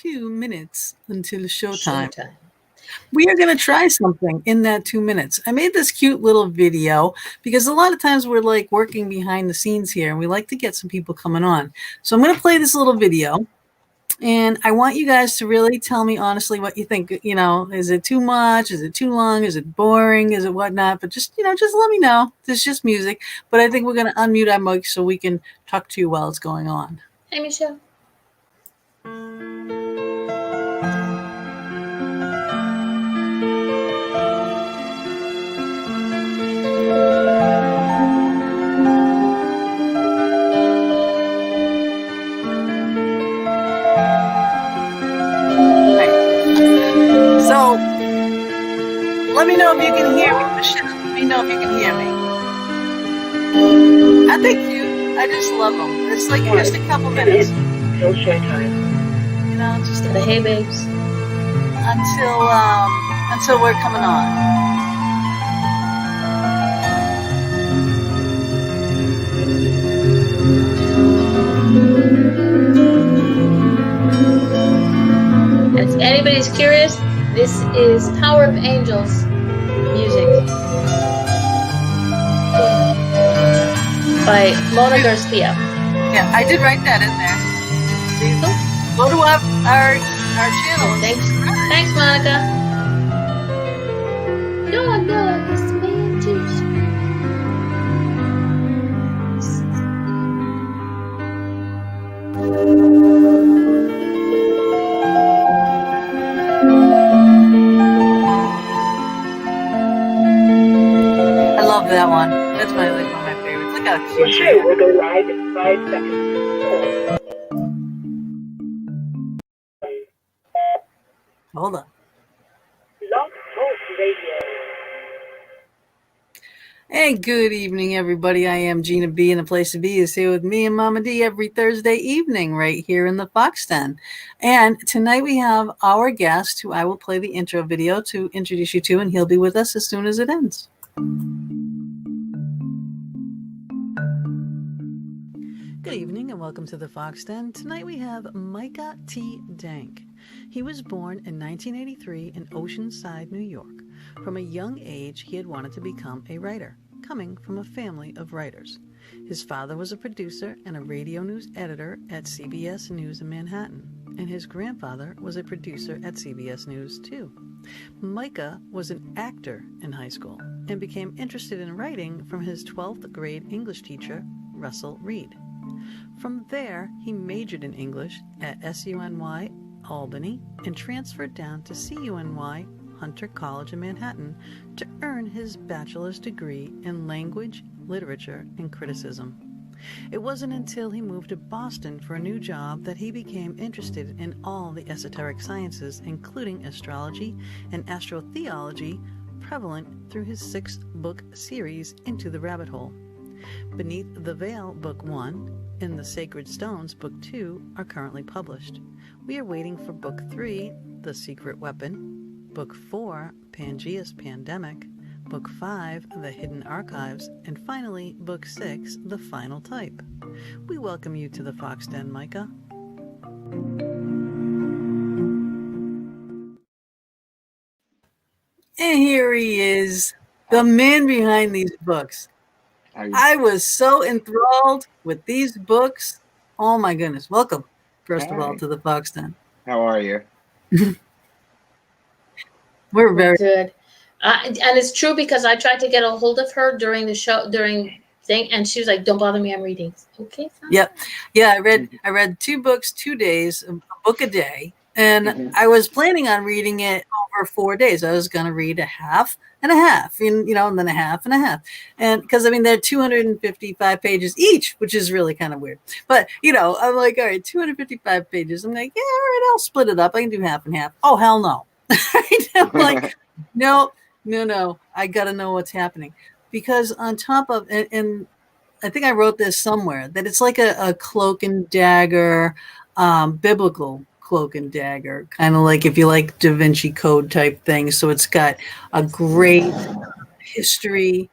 2 minutes until showtime. We are going to try something in that 2 minutes. I made this cute little video because a lot of times we're like working behind the scenes here and we like to get some people coming on. So I'm going to play this little video and I want you guys to really tell me honestly what you think. You know, is it too much? Is it too long? Is it boring? Is it whatnot? But just, just let me know. It's just music. But I think we're going to unmute our mic so we can talk to you while it's going on. Hey, Michelle. So, let me know if you can hear me. Michelle, let me know if you can hear me. I think I just love them. It's like just a couple minutes. Till showtime. Just the hey babes. Until we're coming on. If anybody's curious, this is Power of Angels music by Mona Garcia. Yeah, I did write that in there. Go to our channel. Thanks, Monica. No, it's me too. I love that one. That's one of my favorites. Look how cute. Sure, we'll go live in 5 seconds. Hold on. Love Talk Radio. Hey, good evening, everybody. I am Gina B, and the place to be is here with me and Mama D every Thursday evening right here in the Fox Den. And tonight we have our guest, who I will play the intro video to introduce you to, and he'll be with us as soon as it ends. Good evening and welcome to the Fox Den. Tonight we have Micha Dank. He was born in 1983 in Oceanside, New York. From a young age, he had wanted to become a writer, coming from a family of writers. His father was a producer and a radio news editor at CBS News in Manhattan, and his grandfather was a producer at CBS News too. Micha was an actor in high school and became interested in writing from his 12th grade English teacher, Russell Reed. From there, he majored in English at SUNY Albany and transferred down to CUNY Hunter College in Manhattan to earn his bachelor's degree in language, literature, and criticism. It wasn't until he moved to Boston for a new job that he became interested in all the esoteric sciences, including astrology and astrotheology, prevalent through his 6-book series Into the Rabbit Hole. Beneath the Veil, Book 1, and The Sacred Stones, Book 2, are currently published. We are waiting for Book 3, The Secret Weapon, Book 4, Pangea's Pandemic, Book 5, The Hidden Archives, and finally, Book 6, The Final Type. We welcome you to the Fox Den, Micha. And here he is, the man behind these books. I was so enthralled with these books. Oh my goodness. Welcome, first of all, to the Fox Den. How are you? We're very good. And it's true because I tried to get a hold of her during the show, and she was like, "Don't bother me, I'm reading." Okay. Fine. Yep. Yeah, I read 2 books, 2 days, a book a day. And I was planning on reading it over 4 days. I was going to read a half and a half, and then a half and a half. And because, they're 255 pages each, which is really kind of weird. But, I'm like, all right, 255 pages. I'm like, yeah, all right, I'll split it up. I can do half and half. Oh, hell no. I'm like, no. I got to know what's happening. Because on top of, and I think I wrote this somewhere, that it's like a cloak and dagger, biblical cloak and dagger, kind of like if you like Da Vinci Code type thing. So it's got a great history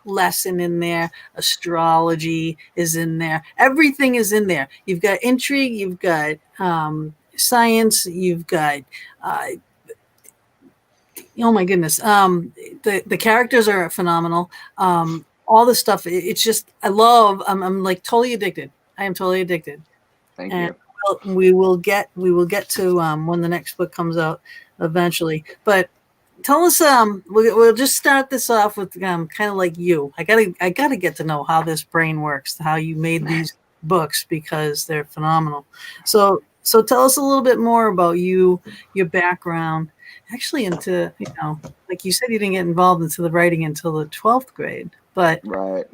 lesson in there. Astrology is in there. Everything is in there. You've got intrigue. You've got science. You've got, oh my goodness, the characters are phenomenal. All the stuff. It's just I love. I'm like totally addicted. I am totally addicted. Thank And you. we will get to when the next book comes out eventually. But tell us, we'll just start this off with kind of like you. I gotta get to know how this brain works, how you made these books, because they're phenomenal. So tell us a little bit more about you, your background. Actually, into like you said, you didn't get involved into the writing until the 12th grade, but Right.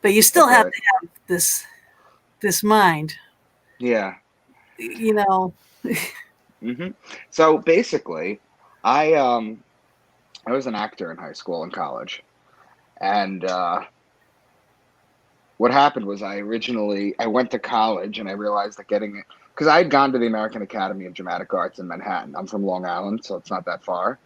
you still That's have right. to have this mind, Yeah. Mm-hmm. So basically, I was an actor in high school and college, and what happened was I went to college and I realized that getting it, because I had gone to the American Academy of Dramatic Arts in Manhattan. I'm from Long Island, so it's not that far.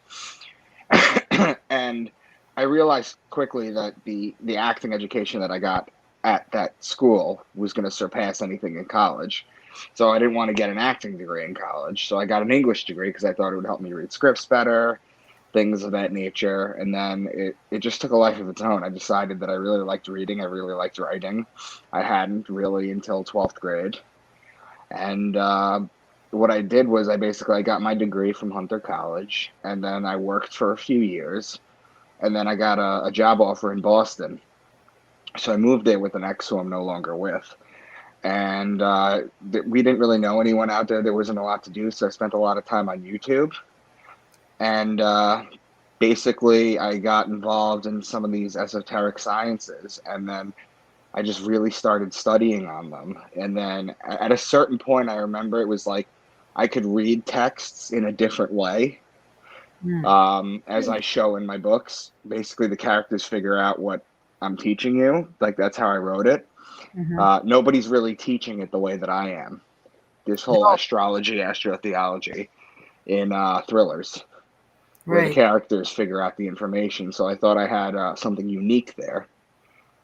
And I realized quickly that the acting education that I got at that school was going to surpass anything in college. So I didn't want to get an acting degree in college. So I got an English degree because I thought it would help me read scripts better, things of that nature. And then it just took a life of its own. I decided that I really liked reading. I really liked writing. I hadn't really until 12th grade. And what I did was I got my degree from Hunter College, and then I worked for a few years, and then I got a job offer in Boston. So I moved there with an ex who I'm no longer with. And we didn't really know anyone out there. There wasn't a lot to do, so I spent a lot of time on YouTube. And basically, I got involved in some of these esoteric sciences, and then I just really started studying on them. And then at a certain point, I remember it was like I could read texts in a different way, as I show in my books. Basically, the characters figure out what I'm teaching you. Like, that's how I wrote it. Nobody's really teaching it the way that I am. This whole astrology, astrotheology in thrillers, where the characters figure out the information. So I thought I had something unique there.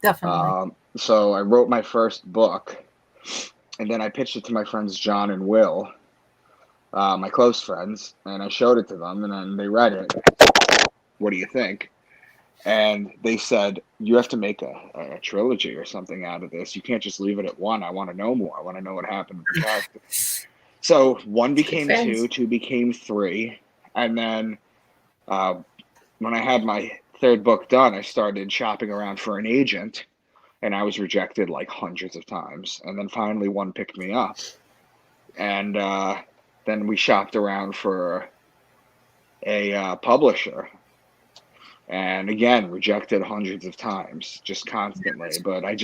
Definitely. So I wrote my first book, and then I pitched it to my friends John and Will, my close friends, and I showed it to them, and then they read it. What do you think? And they said, you have to make a trilogy or something out of this. You can't just leave it at one. I want to know more. I want to know what happened with the characters. So one became two became three. And then when I had my third book done, I started shopping around for an agent, and I was rejected like hundreds of times. And then finally one picked me up. And then we shopped around for a publisher. And again, rejected hundreds of times, just constantly. But I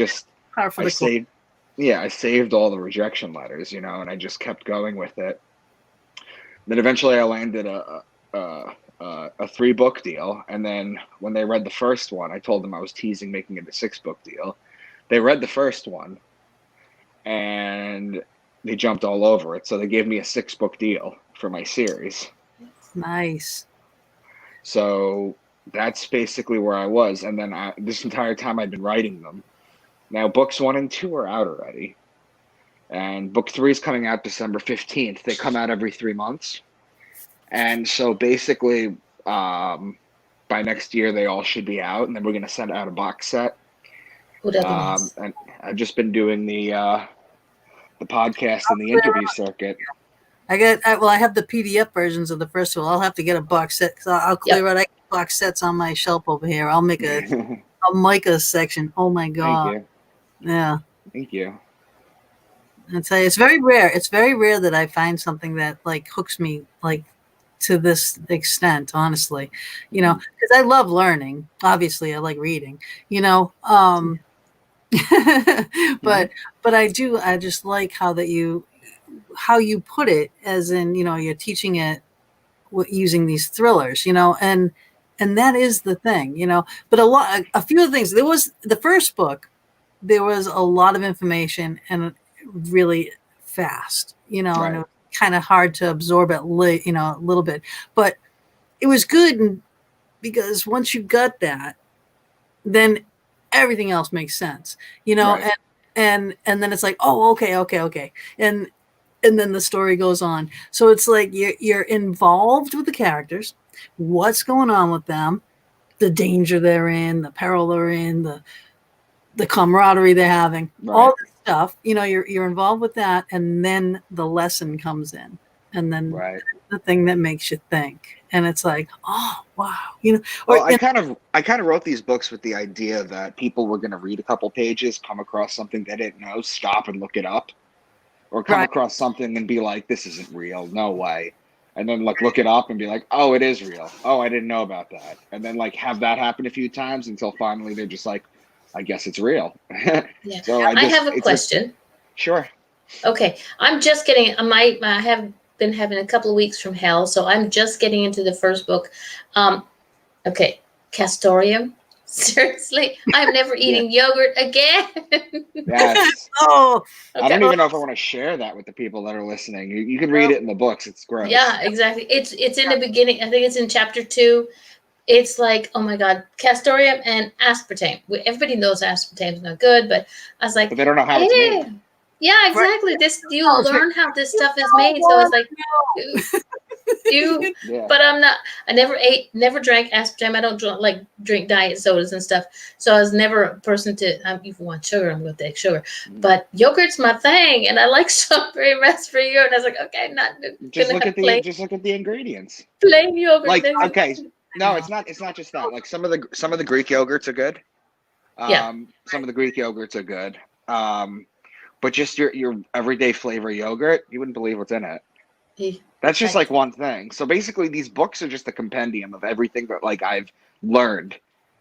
saved all the rejection letters, and I just kept going with it. Then eventually I landed a 3-book deal. And then when they read the first one, I told them I was teasing making it a 6-book deal. They read the first one and they jumped all over it. So they gave me a 6-book deal for my series. Nice. So that's basically where I was. And then this entire time I've been writing them. Now, books 1 and 2 are out already. And book 3 is coming out December 15th. They come out every 3 months. And so basically, by next year, they all should be out. And then we're going to send out a box set. And I've just been doing the podcast and the interview circuit. I have the PDF versions of the first one. I'll have to get a box set because I'll clear out box sets on my shelf over here. I'll make a Micha section. Oh my God. Thank you. Yeah. Thank you. I tell you, it's very rare. It's very rare that I find something that like hooks me like to this extent, honestly, because I love learning. Obviously I like reading, but I just like how you put it, as in, you're teaching it using these thrillers, and that is the thing, but a few of the things, there was the first book, there was a lot of information and really fast, and it was kind of hard to absorb it, a little bit, but it was good because once you got that, then everything else makes sense, and then it's like, oh, okay. And and then the story goes on. So it's like you're involved with the characters, what's going on with them, the danger they're in, the peril they're in, the camaraderie they're having, all Right. this stuff. You're involved with that, and then the lesson comes in, and then Right. the thing that makes you think, and it's like, oh wow, Well, or I kind of wrote these books with the idea that people were going to read a couple pages, come across something they didn't know, stop and look it up, or come right. across something and be like, "This isn't real, no way," and then like look it up and be like, "Oh, it is real. Oh, I didn't know about that," and then like have that happen a few times until finally they're just like, "I guess it's real." Yeah. So I have a question. Sure. Okay, I'm just getting. I have been having a couple of weeks from hell, so I'm just getting into the first book. Okay, Castorium. Seriously, I'm never eating yogurt again. Yes. Oh, I don't Okay. even know if I want to share that with the people that are listening. You can read it in the books. It's gross. Yeah, exactly. It's in the beginning. I think it's in chapter 2. It's like, oh my God, Castorium and aspartame. Everybody knows aspartame is not good, but I was like, But they don't know how it's yeah, made. yeah, exactly. You learn how this stuff is made, so it's like, you. Yeah. But I never drank aspartame. I don't drink diet sodas and stuff. So I was never a person to. If you want sugar, I'm going to take sugar. But yogurt's my thing, and I like strawberry raspberry yogurt. And I was like, okay, not Just gonna look have at the ingredients. plain yogurt. Like, Then. okay, no, it's not just that. Like some of the Greek yogurts are good. Yeah. Some of the Greek yogurts are good. But just your everyday flavor yogurt, you wouldn't believe what's in it. That's just like one thing. So basically, these books are just a compendium of everything that like I've learned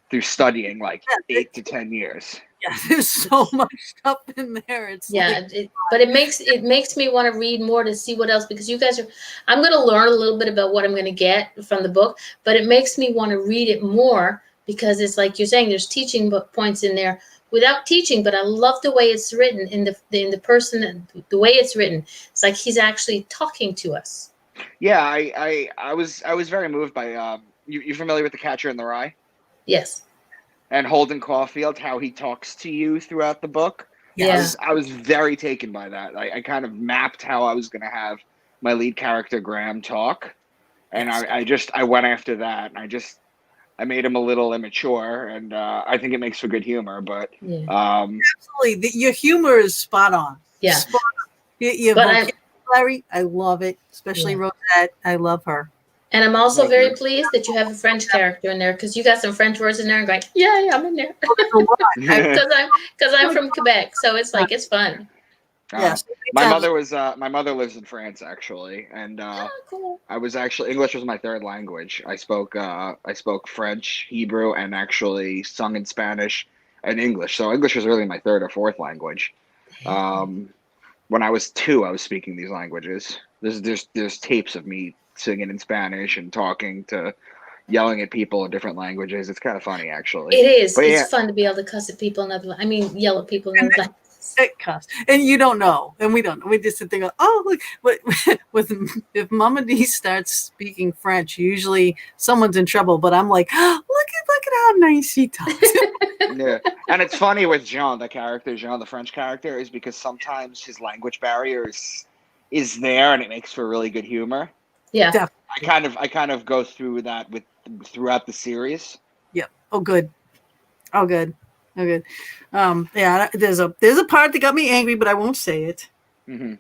through studying like 8 to 10 years. Yeah, there's so much stuff in there. It's but it makes me want to read more to see what else, because you guys are. I'm going to learn a little bit about what I'm going to get from the book, but it makes me want to read it more, because it's like you're saying, there's teaching points in there without teaching, but I love the way it's written in the person, the way it's written. It's like he's actually talking to us. Yeah, I was very moved by you familiar with The Catcher in the Rye? Yes. And Holden Caulfield, how he talks to you throughout the book. Yeah. I was very taken by that. I kind of mapped how I was going to have my lead character Graham talk, and I went after that, and I made him a little immature, and I think it makes for good humor. But absolutely, your humor is spot on. Yeah. Spot on. Your vocabulary, I love it, especially Rosette. I love her. And I'm also very pleased that you have a French character in there, because you got some French words in there and going, yeah, I'm in there. Because I'm from Quebec, so it's like, it's fun. Yes. My mother lives in France, actually, and cool. I was actually, English was my third language. I spoke French, Hebrew, and actually sung in Spanish and English. So English was really my third or fourth language. When I was 2, I was speaking these languages. There's tapes of me singing in Spanish and yelling at people in different languages. It's kind of funny, actually. It is. But it's fun to be able to cuss at people yell at people in other languages. Cuss. And you don't know, and we don't know. We just sit there and go, oh, look. But if Mama D starts speaking French, usually someone's in trouble. But I'm like, oh, look at how nice she talks. Yeah, and it's funny with Jean, the French character, is because sometimes his language barrier is there, and it makes for really good humor. Yeah, definitely. I kind of go through that throughout the series. Yep. Oh, good. Yeah, there's a part that got me angry, but I won't say it. Mm-hmm.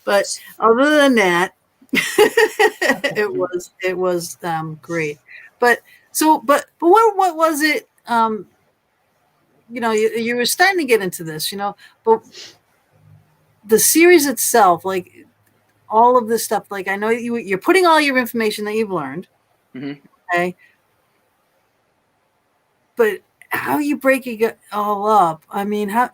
But other than that, it was great. But what was it? You were starting to get into this, but the series itself, like all of this stuff, like I know you're putting all your information that you've learned, okay, but how you break it all up? I mean, how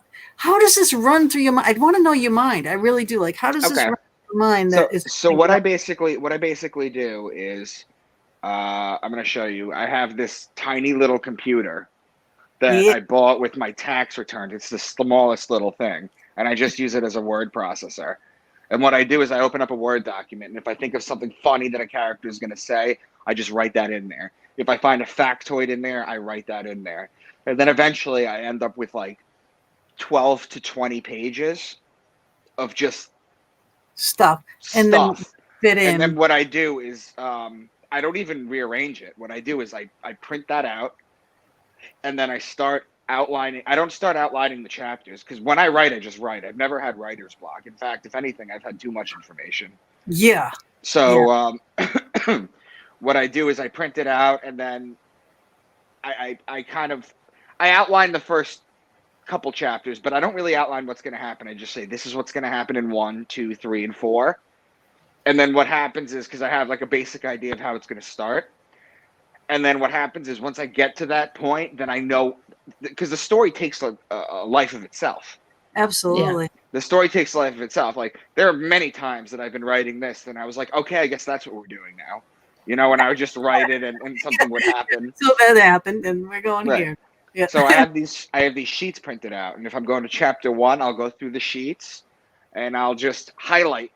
does this run through your mind? I'd want to know your mind. I really do. Like, how does this run through your mind? So what I basically do is, I'm going to show you. I have this tiny little computer that I bought with my tax return. It's the smallest little thing, and I just use it as a word processor. And what I do is I open up a Word document, and if I think of something funny that a character is going to say, I just write that in there. If I find a factoid in there, I write that in there. And then eventually I end up with like 12 to 20 pages of just stuff and then fit in. And then what I do is I don't even rearrange it. What I do is I print that out, and then I start outlining. I don't start outlining the chapters because when I write, I just write. I've never had writer's block. In fact, if anything, I've had too much information. Yeah. So what I do is I print it out, and then I outline the first couple chapters, but I don't really outline what's going to happen. I just say this is what's going to happen in 1, 2, 3, and 4. And then what happens is, because I have like a basic idea of how it's going to start. And then what happens is once I get to that point, then I know, because the story takes a life of itself. Absolutely. Yeah. The story takes a life of itself. Like there are many times that I've been writing this and I was like, okay, I guess that's what we're doing now. You know, and I would just write it and something would happen. So that happened and we're going Right. here. Yeah. So I have these sheets printed out. And if I'm going to chapter 1, I'll go through the sheets and I'll just highlight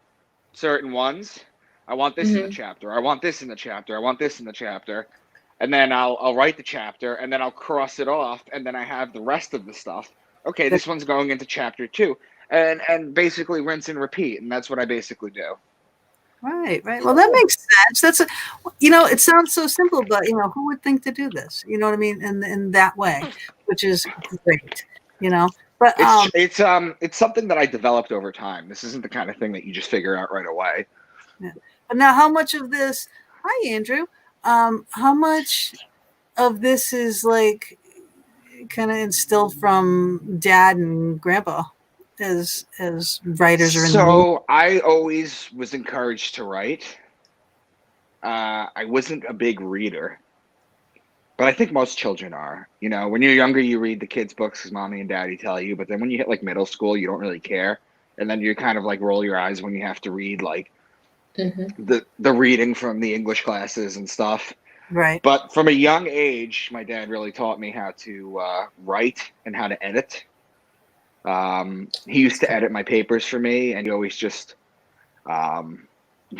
certain ones. I want this in the chapter. I want this in the chapter. I want this in the chapter. And then I'll write the chapter and then I'll cross it off. And then I have the rest of the stuff. Okay, this one's going into chapter 2. And basically rinse and repeat. And that's what I basically do. Right. Well, that makes sense. It sounds so simple, but who would think to do this? You know what I mean? In that way, which is great. But it's something that I developed over time. This isn't the kind of thing that you just figure out right away. Yeah. But now, how much of this? Hi, Andrew. How much of this is like kind of instilled from Dad and Grandpa as writers or in the movie? So I always was encouraged to write. I wasn't a big reader, but I think most children are. When you're younger, you read the kids' books because mommy and daddy tell you. But then when you hit like middle school, you don't really care, and then you kind of like roll your eyes when you have to read like the reading from the English classes and stuff. Right. But from a young age, my dad really taught me how to write and how to edit. He used to edit my papers for me, and he always just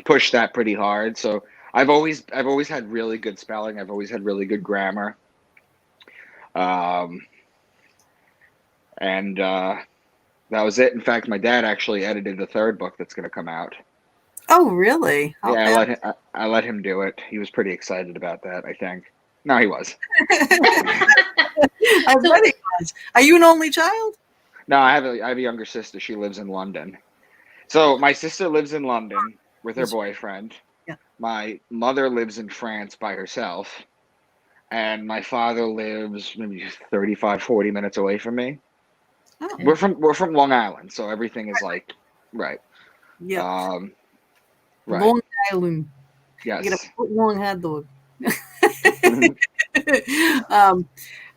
pushed that pretty hard. So I've always had really good spelling. I've always had really good grammar. And that was it. In fact, my dad actually edited the 3rd book that's going to come out. Oh, really? Yeah, I let him do it. He was pretty excited about that, I think. No, he was. I bet he was. Are you an only child? No, I have a younger sister. She lives in London. So my sister lives in London with her boyfriend. Yeah. My mother lives in France by herself. And my father lives maybe 35, 40 minutes away from me. Oh. We're from Long Island, so everything is like right. Yeah. Right. Long Island. Yes. You get a foot long hot dog. Mhm.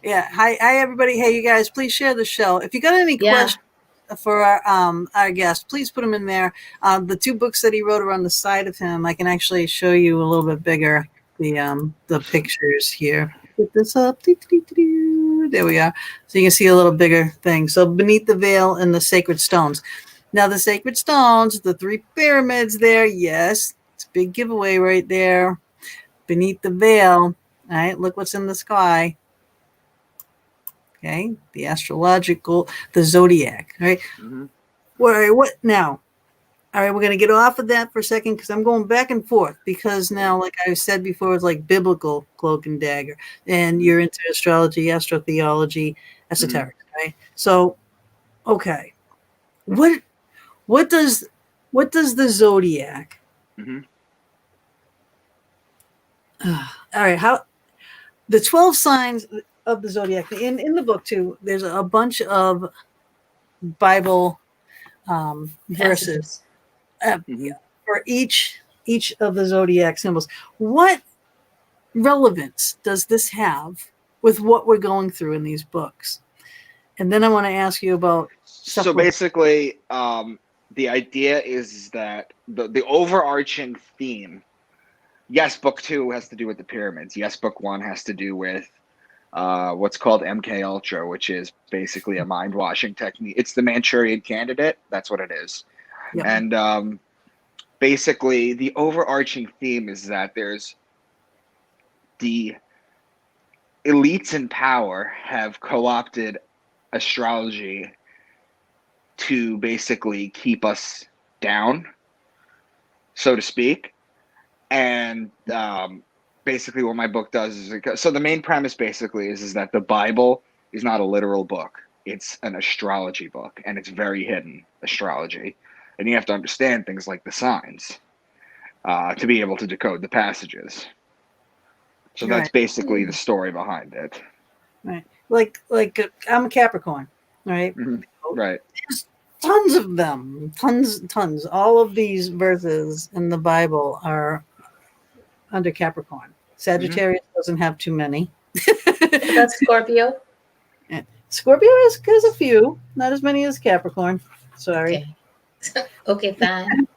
Yeah. Hi, everybody. Hey, you guys, please share the show. If you got any questions for our guest, please put them in there. The 2 books that he wrote are on the side of him. I can actually show you a little bit bigger the pictures here. Put this up. There we are. So you can see a little bigger thing. So Beneath the Veil and the Sacred Stones. Now the Sacred Stones, the 3 pyramids there. Yes, it's a big giveaway right there. Beneath the Veil. All right, look what's in the sky. Okay, the astrological, the zodiac. All right. Mm-hmm. All right, what now? All right, we're going to get off of that for a second because I'm going back and forth because now, like I said before, it's like biblical cloak and dagger, and you're into astrology, astrotheology, esoteric, right? So, okay, what does the zodiac? Mm-hmm. All right, how the 12 signs of the zodiac in the book too. There's a bunch of Bible verses. For each of the zodiac symbols. What relevance does this have with what we're going through in these books? And then I want to ask you about So basically, the idea is that the overarching theme, yes, book 2 has to do with the pyramids. Yes, book 1 has to do with what's called MK Ultra, which is basically a mind washing technique. It's the Manchurian Candidate. That's what it is. Yep. And basically, the overarching theme is that there's the elites in power have co-opted astrology to basically keep us down so to speak. And basically what my book does is, so the main premise basically is that the Bible is not a literal book. It's an astrology book, and it's very hidden astrology. And you have to understand things like the signs to be able to decode the passages. So that's Right. basically the story behind it. Right. Like I'm a Capricorn, right? Right. There's tons of them, tons. All of these verses in the Bible are under Capricorn. Sagittarius doesn't have too many. That's Scorpio. Scorpio has a few, not as many as Capricorn. Sorry. Okay. Okay, fine.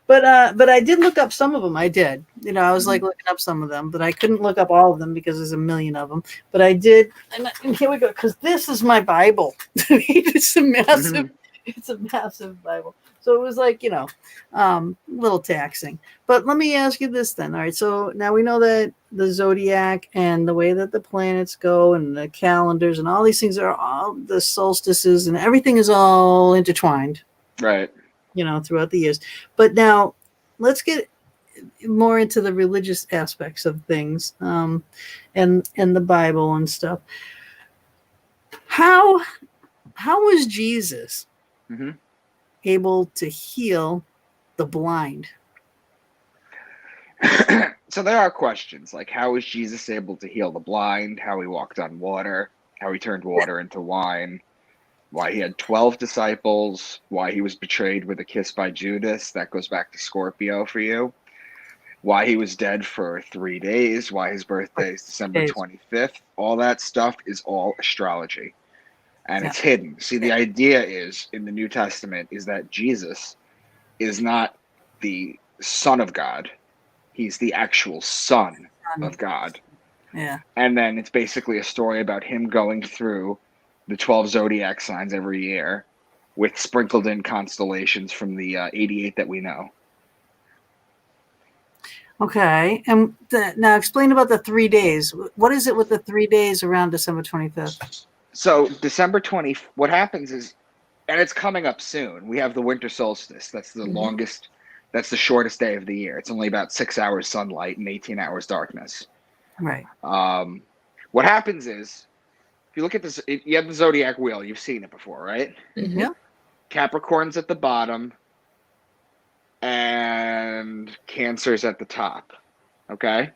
But I did look up some of them. I did. I was like looking up some of them, but I couldn't look up all of them because there's a million of them. But I did, and here we go, because this is my Bible. It's a massive, it's a massive Bible. So it was like, a little taxing. But let me ask you this then. All right. So now we know that the zodiac and the way that the planets go and the calendars and all these things are all the solstices and everything is all intertwined. Right. Throughout the years. But now let's get more into the religious aspects of things, and the Bible and stuff. How was Jesus able to heal the blind? So there are questions like, how was Jesus able to heal the blind? How he walked on water? How he turned water into wine? Why he had 12 disciples, why he was betrayed with a kiss by Judas. That goes back to Scorpio for you. Why he was dead for 3 days, why his birthday is December 25th. All that stuff is all astrology. And it's hidden. See, the idea is, in the New Testament, is that Jesus is not the Son of God. He's the actual Son of God. Yeah. And then it's basically a story about him going through the 12 zodiac signs every year with sprinkled in constellations from the 88 that we know. Okay. And now explain about the 3 days. What is it with the 3 days around December 25th? So December 20, what happens is, and it's coming up soon, we have the winter solstice. That's the longest, that's the shortest day of the year. It's only about 6 hours sunlight and 18 hours darkness. Right. What happens is, if you look at this, you have the zodiac wheel. You've seen it before, right? Yeah. Capricorn's at the bottom, and Cancer's at the top. Okay?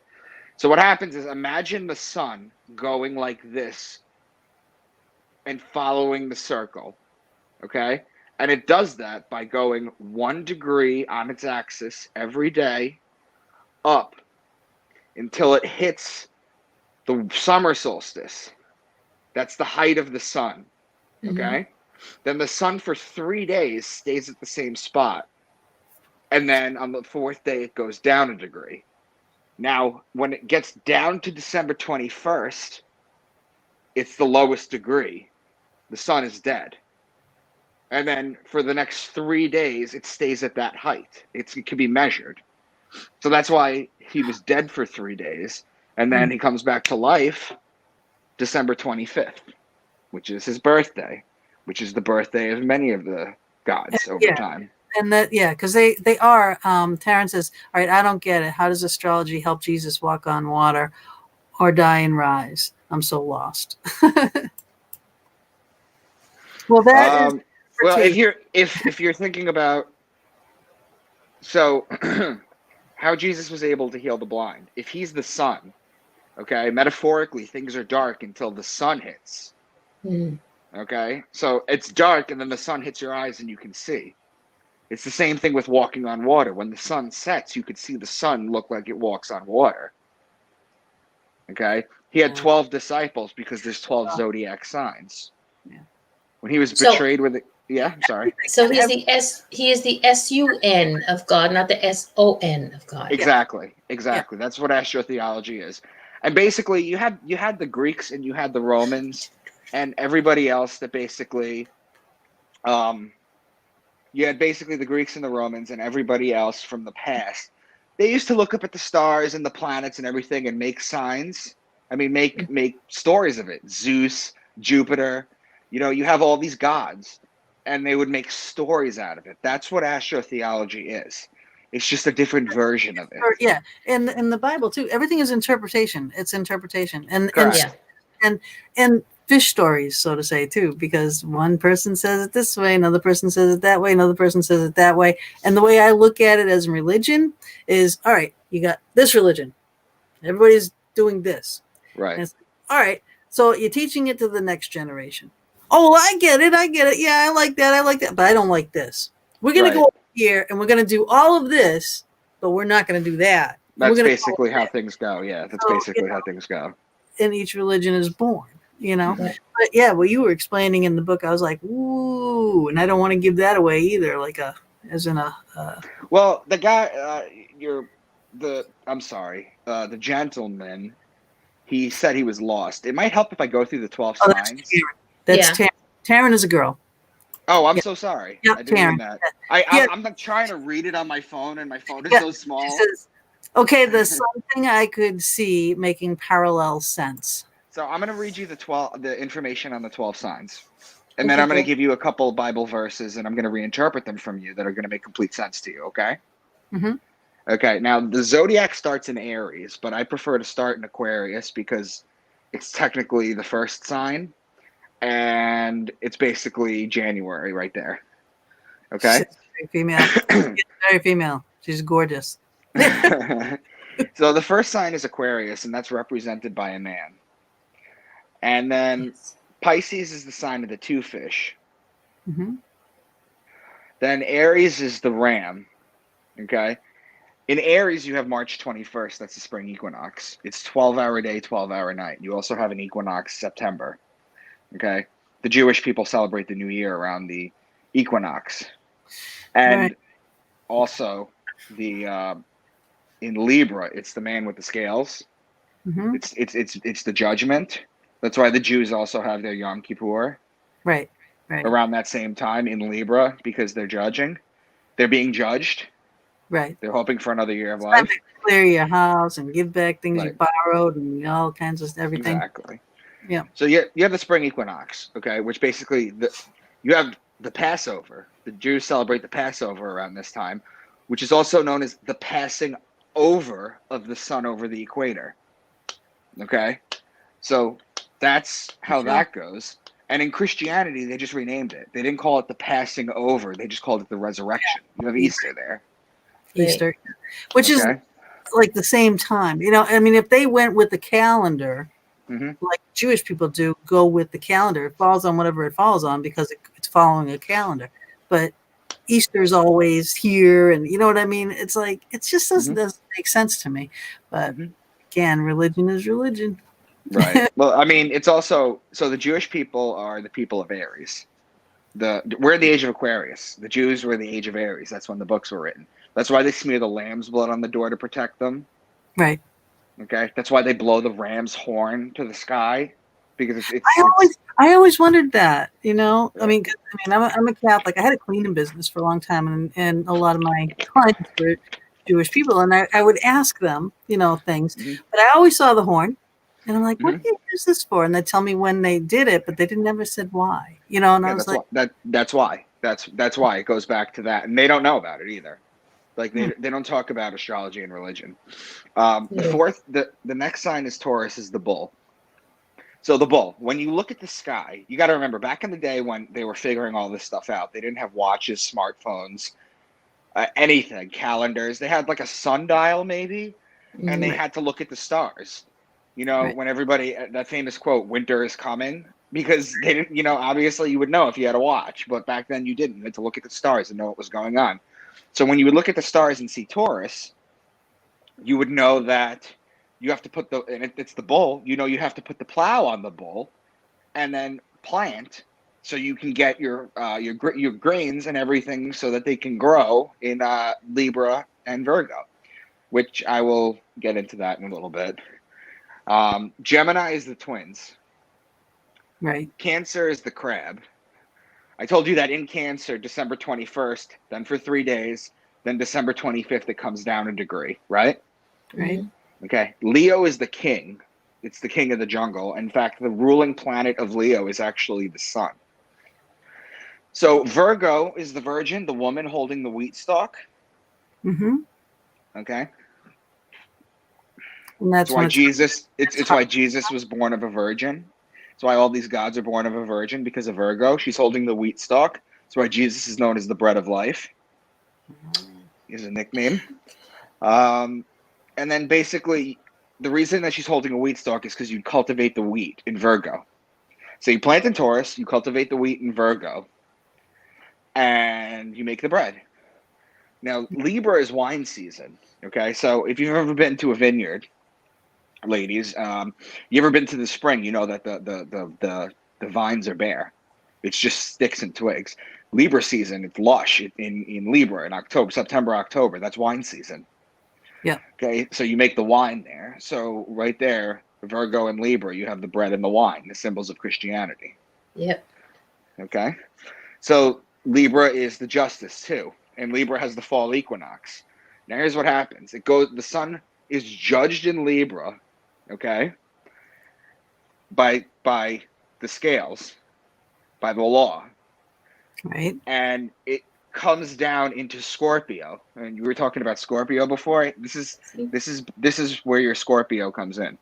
So what happens is, imagine the sun going like this and following the circle. Okay? And it does that by going 1 degree on its axis every day up until it hits the summer solstice. That's the height of the sun, okay? Then the sun for 3 days stays at the same spot. And then on the 4th day, it goes down a degree. Now, when it gets down to December 21st, it's the lowest degree. The sun is dead. And then for the next 3 days, it stays at that height. It can be measured. So that's why he was dead for 3 days. And then he comes back to life December 25th, which is his birthday, which is the birthday of many of the gods over time. And that, because they are, Taryn says, all right, I don't get it. How does astrology help Jesus walk on water or die and rise? I'm so lost. Well, that is. Well, if you're thinking about, so how Jesus was able to heal the blind, if he's the sun, okay, metaphorically, things are dark until the sun hits. Okay, so it's dark and then the sun hits your eyes and you can see. It's the same thing with walking on water. When the sun sets, you could see the sun look like it walks on water. Okay, he had 12 disciples because there's 12 zodiac signs. Yeah. When he was betrayed with it, I'm sorry. So he is the S-U-N of God, not the S-O-N of God. Exactly. That's what astrotheology is. And basically, you had the Greeks and you had the Romans and everybody else that basically, you had basically the Greeks and the Romans and everybody else from the past. They used to look up at the stars and the planets and everything and make signs. I mean, make stories of it. Zeus, Jupiter, you have all these gods and they would make stories out of it. That's what astrotheology is. It's just a different version of it. Yeah, and in the Bible too, everything is interpretation. It's interpretation, and Correct. and fish stories, so to say, too, because one person says it this way, another person says it that way, another person says it that way. And the way I look at it as religion is, all right, you got this religion. Everybody's doing this. Right. And it's, all right, so you're teaching it to the next generation. Oh, well, I get it. Yeah, I like that. But I don't like this. We're going to go over here and we're going to do all of this, but we're not going to do that. That's basically how things go. Yeah, that's basically how things go. And each religion is born, Right. But yeah, what you were explaining in the book, I was like, ooh, and I don't want to give that away either, Well, the guy, I'm sorry, the gentleman, he said he was lost. It might help if I go through the 12 signs. That's Taryn. Taryn is a girl. Oh, I'm so sorry. Yeah, I didn't Taryn. mean that. I'm not trying to read it on my phone, and my phone is so small. She says, okay, there's something I could see making parallel sense. So I'm going to read you the information on the 12 signs. And then I'm going to give you a couple of Bible verses, and I'm going to reinterpret them from you that are going to make complete sense to you, okay? Mm-hmm. Okay, now the zodiac starts in Aries, but I prefer to start in Aquarius because it's technically the first sign, and it's basically January right there. Okay? She's very female. She's very female. She's gorgeous. So the first sign is Aquarius, and that's represented by a man. And then Pisces is the sign of the two fish. Mm-hmm. Then Aries is the ram. Okay? In Aries, you have March 21st. That's the spring equinox. It's 12-hour day, 12-hour night. You also have an equinox September. Okay? The Jewish people celebrate the new year around the equinox. And also, in Libra, it's the man with the scales. Mm-hmm. It's the judgment. That's why the Jews also have their Yom Kippur. Right. Around that same time in Libra, because they're judging. They're being judged. Right. They're hoping for another year of life. Clear your house and give back things you borrowed and all kinds of everything. Exactly. Yeah. So you have the spring equinox, okay, which basically you have the Passover. The Jews celebrate the Passover around this time, which is also known as the passing over of the sun over the equator. Okay? So that's how that goes. And in Christianity, they just renamed it. They didn't call it the passing over. They just called it the resurrection. You have Easter there. Easter, which is like the same time. I mean, if they went with the calendar, like Jewish people do, go with the calendar. It falls on whatever it falls on because it's following a calendar. But Easter's always here, and you know what I mean? It's like, it just doesn't make sense to me. But again, religion is religion. Right. Well, I mean, it's also, so the Jewish people are the people of Aries. We're the age of Aquarius. The Jews were the age of Aries. That's when the books were written. That's why they smear the lamb's blood on the door to protect them. Right. Okay. That's why they blow the ram's horn to the sky, because I always wondered that. I mean, I'm a Catholic. I had a cleaning business for a long time, and a lot of my clients were Jewish people, and I would ask them, things, but I always saw the horn. And I'm like, what do you use this for? And they tell me when they did it, but they never said why. And I was like, that's why. That's why it goes back to that. And they don't know about it either. Like they don't talk about astrology and religion. The next sign is Taurus, is the bull. So the bull, when you look at the sky, you got to remember back in the day when they were figuring all this stuff out, they didn't have watches, smartphones, anything, calendars. They had like a sundial maybe, and they had to look at the stars. When everybody, that famous quote, winter is coming, because they didn't, obviously you would know if you had a watch, but back then you didn't. You had to look at the stars and know what was going on. So when you would look at the stars and see Taurus, you would know that you have to put it's the bull, you have to put the plow on the bull and then plant so you can get your grains and everything so that they can grow in Libra and Virgo, which I will get into that in a little bit. Gemini is the twins. Right. Cancer is the crab. I told you that in Cancer, December 21st, then for 3 days, then December 25th, it comes down a degree, right? Right. Okay. Leo is the king. It's the king of the jungle. In fact, the ruling planet of Leo is actually the sun. So Virgo is the virgin, the woman holding the wheat stalk. Mm-hmm. Okay. And that's It's why when Jesus. It's why Jesus was born of a virgin. It's why all these gods are born of a virgin because of Virgo. She's holding the wheat stalk. It's why Jesus is known as the bread of life. Is a nickname. And then basically, the reason that she's holding a wheat stalk is because you cultivate the wheat in Virgo. So you plant in Taurus, you cultivate the wheat in Virgo, and you make the bread. Now Libra is wine season. Okay, so if you've ever been to a vineyard, ladies, you ever been to the spring? You know that the vines are bare. It's just sticks and twigs. Libra season, it's lush in Libra in October, September, October. That's wine season. Yeah. Okay, so you make the wine there. So right there, Virgo and Libra, you have the bread and the wine, the symbols of Christianity. Yep. Okay, so Libra is the justice too, and Libra has the fall equinox. Now here's what happens: the sun is judged in Libra, okay, by the scales, by the law, right. and it comes down into Scorpio. And you were talking about Scorpio before. This is where your Scorpio comes in.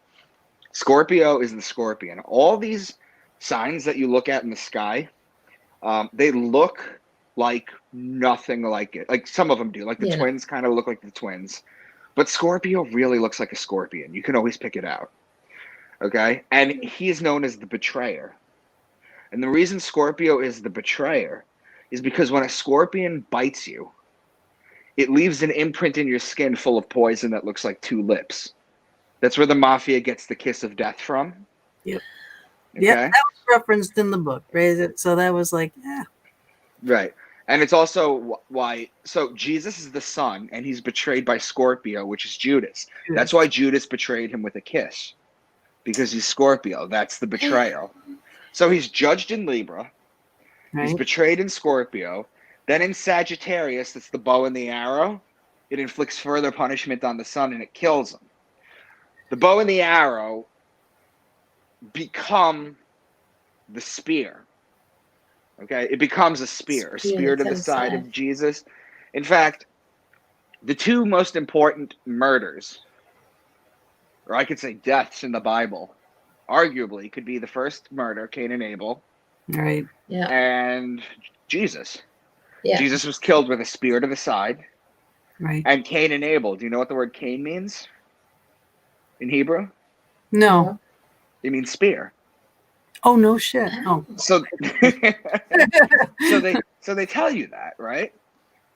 Scorpio is the scorpion. All these signs that you look at in the sky, they look like nothing like it. Like some of them do. Like the Yeah. twins kind of look like the twins. But Scorpio really looks like a scorpion. You can always pick it out. Okay? And he is known as the betrayer. And the reason Scorpio is the betrayer is because when a scorpion bites you, it leaves an imprint in your skin full of poison that looks like two lips. That's where the mafia gets the kiss of death from. Yep. Okay? Yeah, that was referenced in the book, right? So that was like, yeah. Right. And it's also why, so Jesus is the son, and he's betrayed by Scorpio, which is Judas. That's why Judas betrayed him with a kiss, because he's Scorpio. That's the betrayal. So he's judged in Libra. Right. He's betrayed in Scorpio. Then in Sagittarius, that's the bow and the arrow. It inflicts further punishment on the sun, and it kills him. The bow and the arrow become the spear. Okay, it becomes a spear to the side of Jesus. In fact, the two most important murders, or I could say deaths in the Bible, arguably could be the first murder, Cain and Abel, Right. Yeah. and Jesus. Yeah. Jesus was killed with a spear to the side. Right. And Cain and Abel, do you know what the word Cain means in Hebrew? No. It means spear. Oh, no shit. Oh. So so they tell you that, right?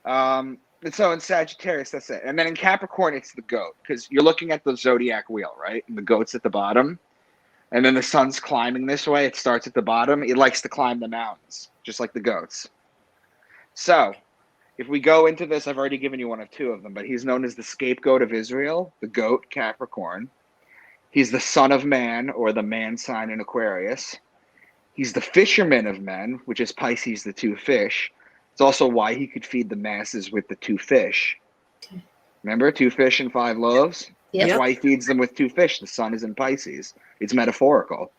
And so in Sagittarius, that's it. And then in Capricorn, it's the goat, because you're looking at the zodiac wheel, right? And the goat's at the bottom. And then the sun's climbing this way. It starts at the bottom. It likes to climb the mountains, just like the goats. So if we go into this, I've already given you one of two of them, but he's known as the scapegoat of Israel, the goat, Capricorn. He's the son of man, or the man sign in Aquarius. He's the fisherman of men, which is Pisces, the two fish. It's also why he could feed the masses with the two fish. Okay. Remember, 2 fish and 5 loaves? Yep. That's why he feeds them with 2 fish. The sun is in Pisces. It's metaphorical.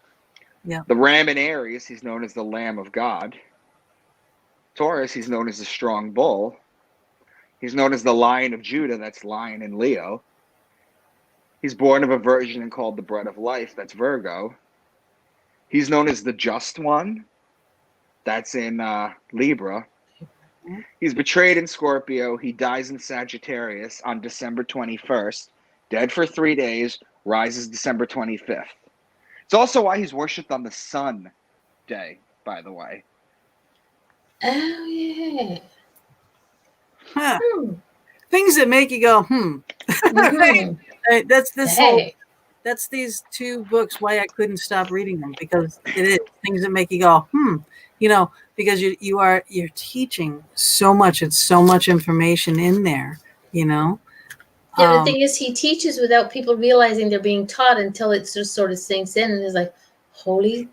Yeah. The ram in Aries, he's known as the Lamb of God. Taurus, he's known as the strong bull. He's known as the Lion of Judah. That's Lion in Leo. He's born of a virgin and called the bread of life. That's Virgo. He's known as the just one. That's in Libra. He's betrayed in Scorpio. He dies in Sagittarius on December 21st. Dead for 3 days. Rises December 25th. It's also why he's worshipped on the sun day, by the way. Oh, yeah. Huh. Things that make you go, Mhm. That's this whole. Hey. That's these 2 books. Why I couldn't stop reading them, because it is things that make you go, because you're teaching so much. It's so much information in there, Yeah, the thing is, he teaches without people realizing they're being taught until it just sort of sinks in, and it's like, holy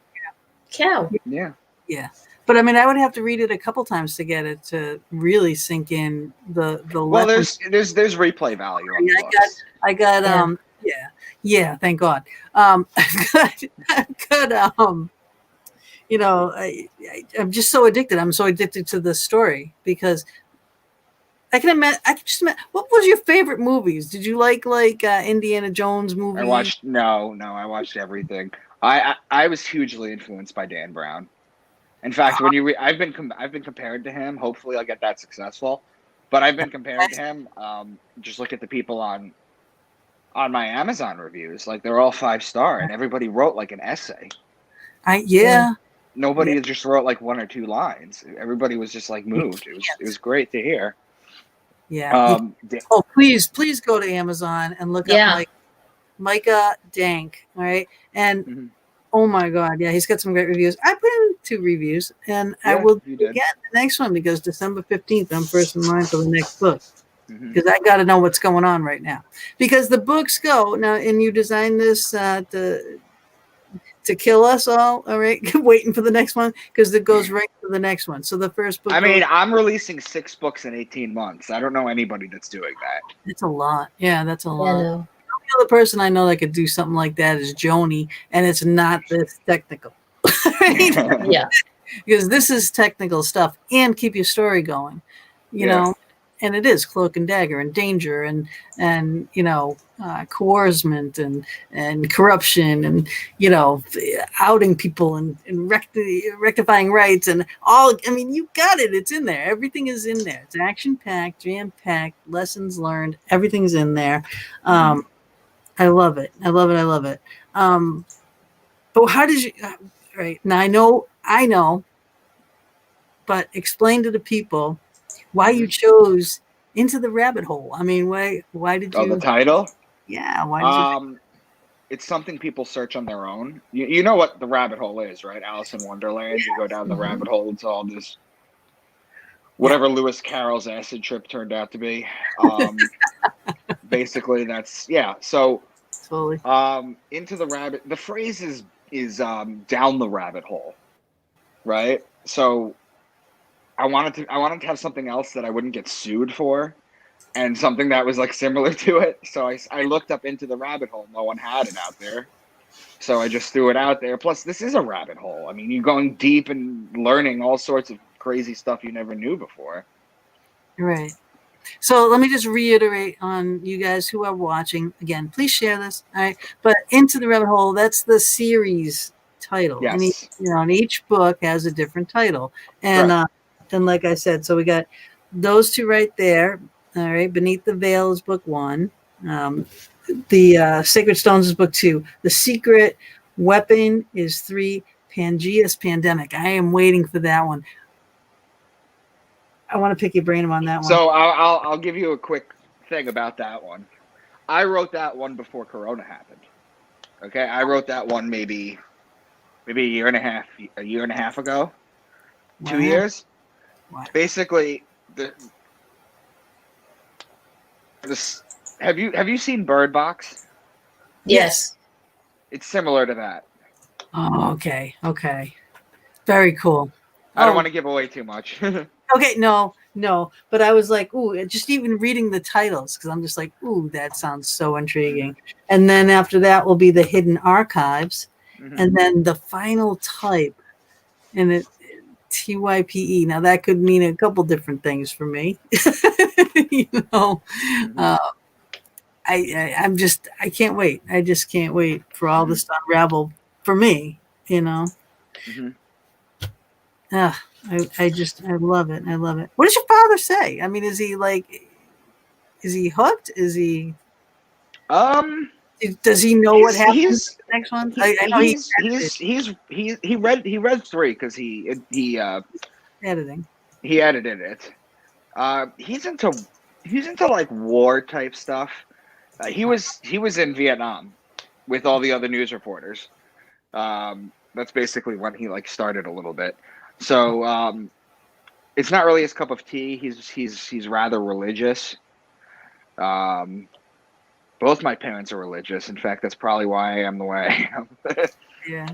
cow. Yeah. Yeah. But I mean, I would have to read it a couple times to get it to really sink in the Well, lesson. there's replay value on the books. I got yeah, thank God. I've got I'm just so addicted. I'm so addicted to the story because I can imagine. I can just imagine. What was your favorite movies? Did you like Indiana Jones movies? I watched I watched everything. I was hugely influenced by Dan Brown. In fact, when you I've been compared to him. Hopefully, I'll get that successful. But I've been compared to him. Just look at the people on my Amazon reviews. Like they're all 5-star, and everybody wrote like an essay. Nobody just wrote like 1 or 2 lines. Everybody was just like moved. It was great to hear. Yeah. Please go to Amazon and look up Micha Dank. All right. And oh my God, yeah, he's got some great reviews. I put in 2 reviews, and I will get the next one because December 15th, I'm first in line for the next book. Because I got to know what's going on right now. Because the books go now, and you designed this to kill us all right? Waiting for the next one because it goes right to the next one. So the first book. I'm releasing 6 books in 18 months. I don't know anybody that's doing that. It's a lot. Yeah, that's a lot. No. The only other person I know that could do something like that is Joni, and it's not this technical. Yeah. Because this is technical stuff and keep your story going, you know. And it is cloak and dagger and danger and coercement and corruption and outing people and rectifying rights and all. I mean, you got it. It's in there. Everything is in there. It's action packed, jam packed, lessons learned. Everything's in there. I love it. I love it. I love it. But how did you? Right now, I know. But explain to the people why you chose Into the Rabbit Hole. I mean, why did you? Oh, the title? Yeah. Why did you? It's something people search on their own. You know what the rabbit hole is, right? Alice in Wonderland. You go down the rabbit hole into all this, whatever Lewis Carroll's acid trip turned out to be. Basically, that's So, totally. Into the rabbit. The phrase is down the rabbit hole, right? So. I wanted to have something else that I wouldn't get sued for, and something that was like similar to it. So I looked up Into the Rabbit Hole. No one had it out there, so I just threw it out there. Plus, this is a rabbit hole. I mean, you're going deep and learning all sorts of crazy stuff you never knew before. Right. So let me just reiterate on you guys who are watching. Again, please share this. All right. But Into the Rabbit Hole, that's the series title. Yes. And each book has a different title. And and like I said, so we got those 2 right there. All right. Beneath the Veil is book 1. The Sacred Stones is book 2. The Secret Weapon is 3. Pangea's Pandemic. I am waiting for that one. I want to pick your brain on that one. So I'll give you a quick thing about that one. I wrote that one before Corona happened. Okay. I wrote that one maybe a year and a half ago. Wow. 2 years. Wow. Basically, have you seen Bird Box? Yes. It's similar to that. Oh, okay. Very cool. I don't want to give away too much. Okay, no. But I was like, ooh, just even reading the titles, because I'm just like, ooh, that sounds so intriguing. And then after that will be the Hidden Archives, and then the Final Type, and it TYPE. Now that could mean a couple different things for me. I can't wait. I just can't wait for all this to unravel for me, I love it. I love it. What does your father say? I mean, is he hooked? Is he, does he know what happens in the next one? He read 3 because he editing. He edited it. He's into like war type stuff. He was in Vietnam with all the other news reporters. That's basically when he like started a little bit. So it's not really his cup of tea. He's rather religious. Both my parents are religious. In fact, that's probably why I am the way I am. Yeah.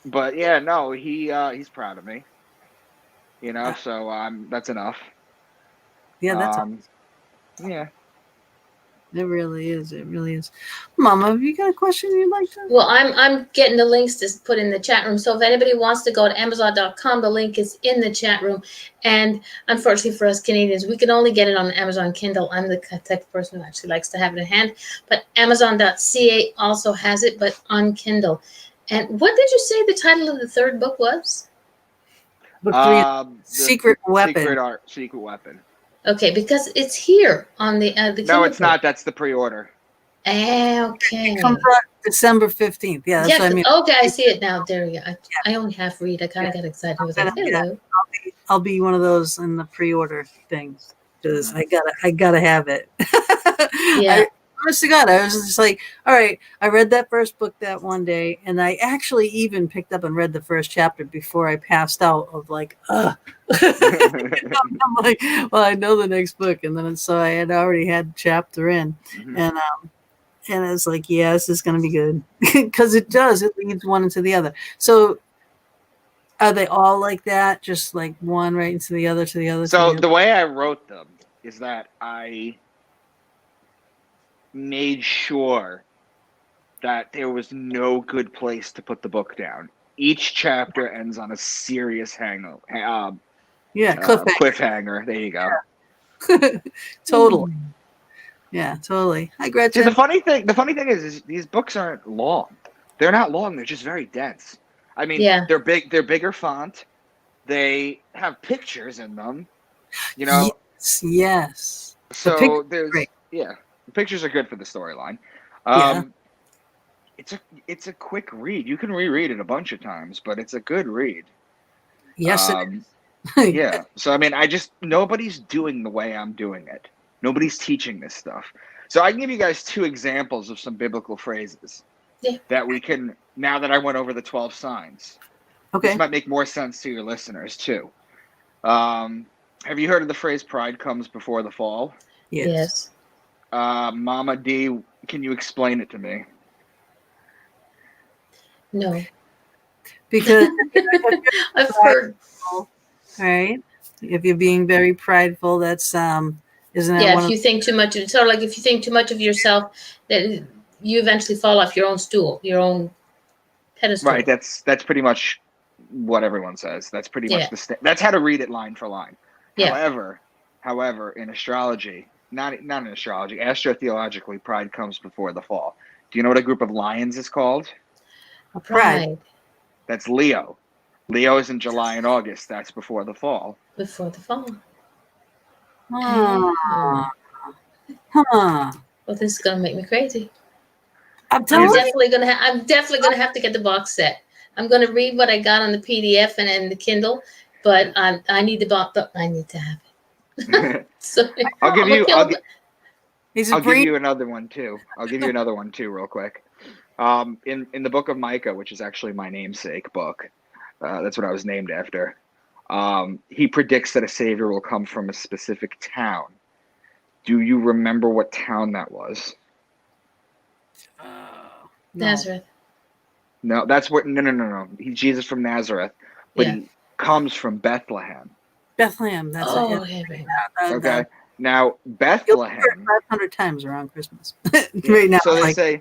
But yeah, no, he's proud of me. So that's enough. Yeah, that's awesome. Yeah. It really is. It really is. Mama, have you got a question you'd like to? Well, I'm getting the links to put in the chat room. So if anybody wants to go to Amazon.com, the link is in the chat room. And unfortunately for us Canadians, we can only get it on Amazon Kindle. I'm the type of person who actually likes to have it in hand. But Amazon.ca also has it, but on Kindle. And what did you say the title of the third book was? Book three, Secret Weapon. Secret Weapon. Okay, because it's here on the No, Kindle it's not. That's the pre-order. Okay. It comes out December 15th. Yeah, that's what I mean. Okay, I see it now. There you go. I only half read. I kind of got excited. I was like, hello. I'll be one of those in the pre-order things because I gotta have it. Yeah. Honest to God, I was just like, all right, I read that first book that one day, and I actually even picked up and read the first chapter before I passed out of like, ugh. I'm like, well, I know the next book. And then so I had already had chapter in. And it's like, yeah, this is going to be good because it leads one into the other. So are they all like that? Just like one right into the other, to the other? So the way I wrote them is that I made sure that there was no good place to put the book down. Each chapter ends on a serious cliffhanger. There you go. Yeah. Totally. Yeah, totally. Hi, Gretchen. See, the funny thing is these books aren't long. They're not long. They're just very dense. I mean, they're big. They're bigger font. They have pictures in them. You know. Yes. So the pictures are good for the storyline. It's a quick read. You can reread it a bunch of times, but it's a good read. Yes. Yeah. So I mean, nobody's doing the way I'm doing it. Nobody's teaching this stuff. So I can give you guys 2 examples of some biblical phrases that we can. Now that I went over the 12 signs, this might make more sense to your listeners too. Have you heard of the phrase "Pride comes before the fall"? Yes. Mama D, can you explain it to me? No. Because I've heard. Right. If you're being very prideful, that's isn't that if you think too much, it's sort of like if you think too much of yourself, that you eventually fall off your own stool, your own pedestal. Right. That's pretty much what everyone says. That's pretty much that's how to read it line for line. Yeah. However, in astrology, not in astrology, astrotheologically, pride comes before the fall. Do you know what a group of lions is called? A pride. That's Leo. Leo is in July and August. That's before the fall. Before the fall. Huh. Well, this is gonna make me crazy. I'm definitely gonna have to get the box set. I'm gonna read what I got on the PDF and the Kindle, but I need the box. I need to have it. So I'll give you another one too. I'll give you another one too, real quick. In the book of Micah, which is actually my namesake book, that's what I was named after. He predicts that a savior will come from a specific town. Do you remember what town that was? Nazareth. No, that's what. No. He's Jesus from Nazareth, but he comes from Bethlehem. Bethlehem. That's okay. Now Bethlehem. 500 times around Christmas. Right now. So they say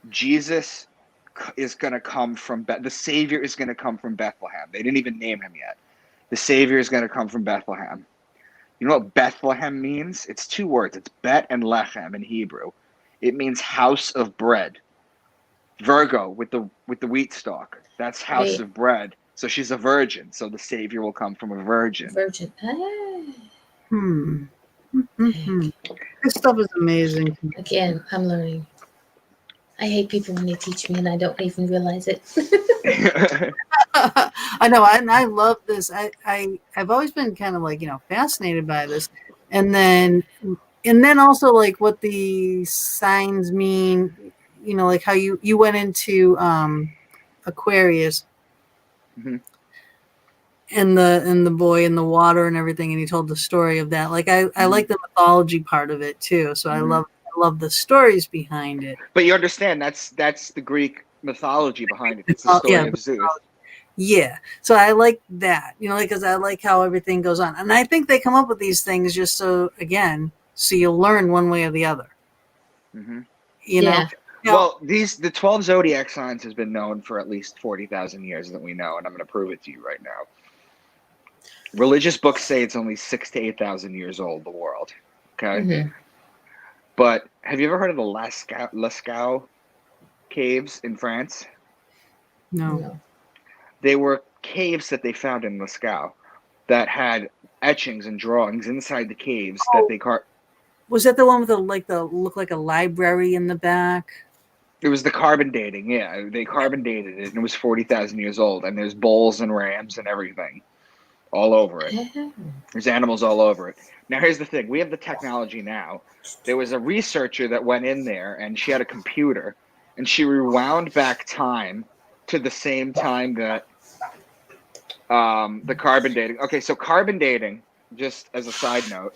Jesus is going to come from the Savior is going to come from Bethlehem. They didn't even name him yet. The Savior is going to come from Bethlehem. You know what Bethlehem means? It's 2 words. It's Bet and Lechem in Hebrew. It means house of bread. Virgo with the wheat stalk. That's house of bread. So she's a virgin. So the Savior will come from a virgin. Virgin. This stuff is amazing. Again, I'm learning. I hate people when they teach me and I don't even realize it. I know, I love this. I've always been kind of like, fascinated by this. And then also like what the signs mean, like how you went into Aquarius and the boy in the water and everything, and he told the story of that. Like I like the mythology part of it too. So I love the stories behind it. But you understand that's the Greek mythology behind it. It's the story of Zeus. Yeah. So I like that, because I like how everything goes on. And I think they come up with these things just so you'll learn one way or the other. Mm-hmm. You know. Yeah. Now, Well, the 12 zodiac signs has been known for at least 40,000 years that we know, and I'm going to prove it to you right now. Religious books say it's only 6 to 8,000 years old, the world. Okay? Mhm. But have you ever heard of the Lascaux caves in France? no. No. They were caves that they found in Lascaux that had etchings and drawings inside the caves that they carved. Was that the one with the look like a library in the back? It was the carbon dating, yeah. They carbon dated it, and it was 40,000 years old. And there's bulls and rams and everything all over it. Oh. There's animals all over it. Now, here's the thing: we have the technology now. There was a researcher that went in there, and she had a computer, and she rewound back time to the same time that the carbon dating. Okay, so carbon dating, just as a side note,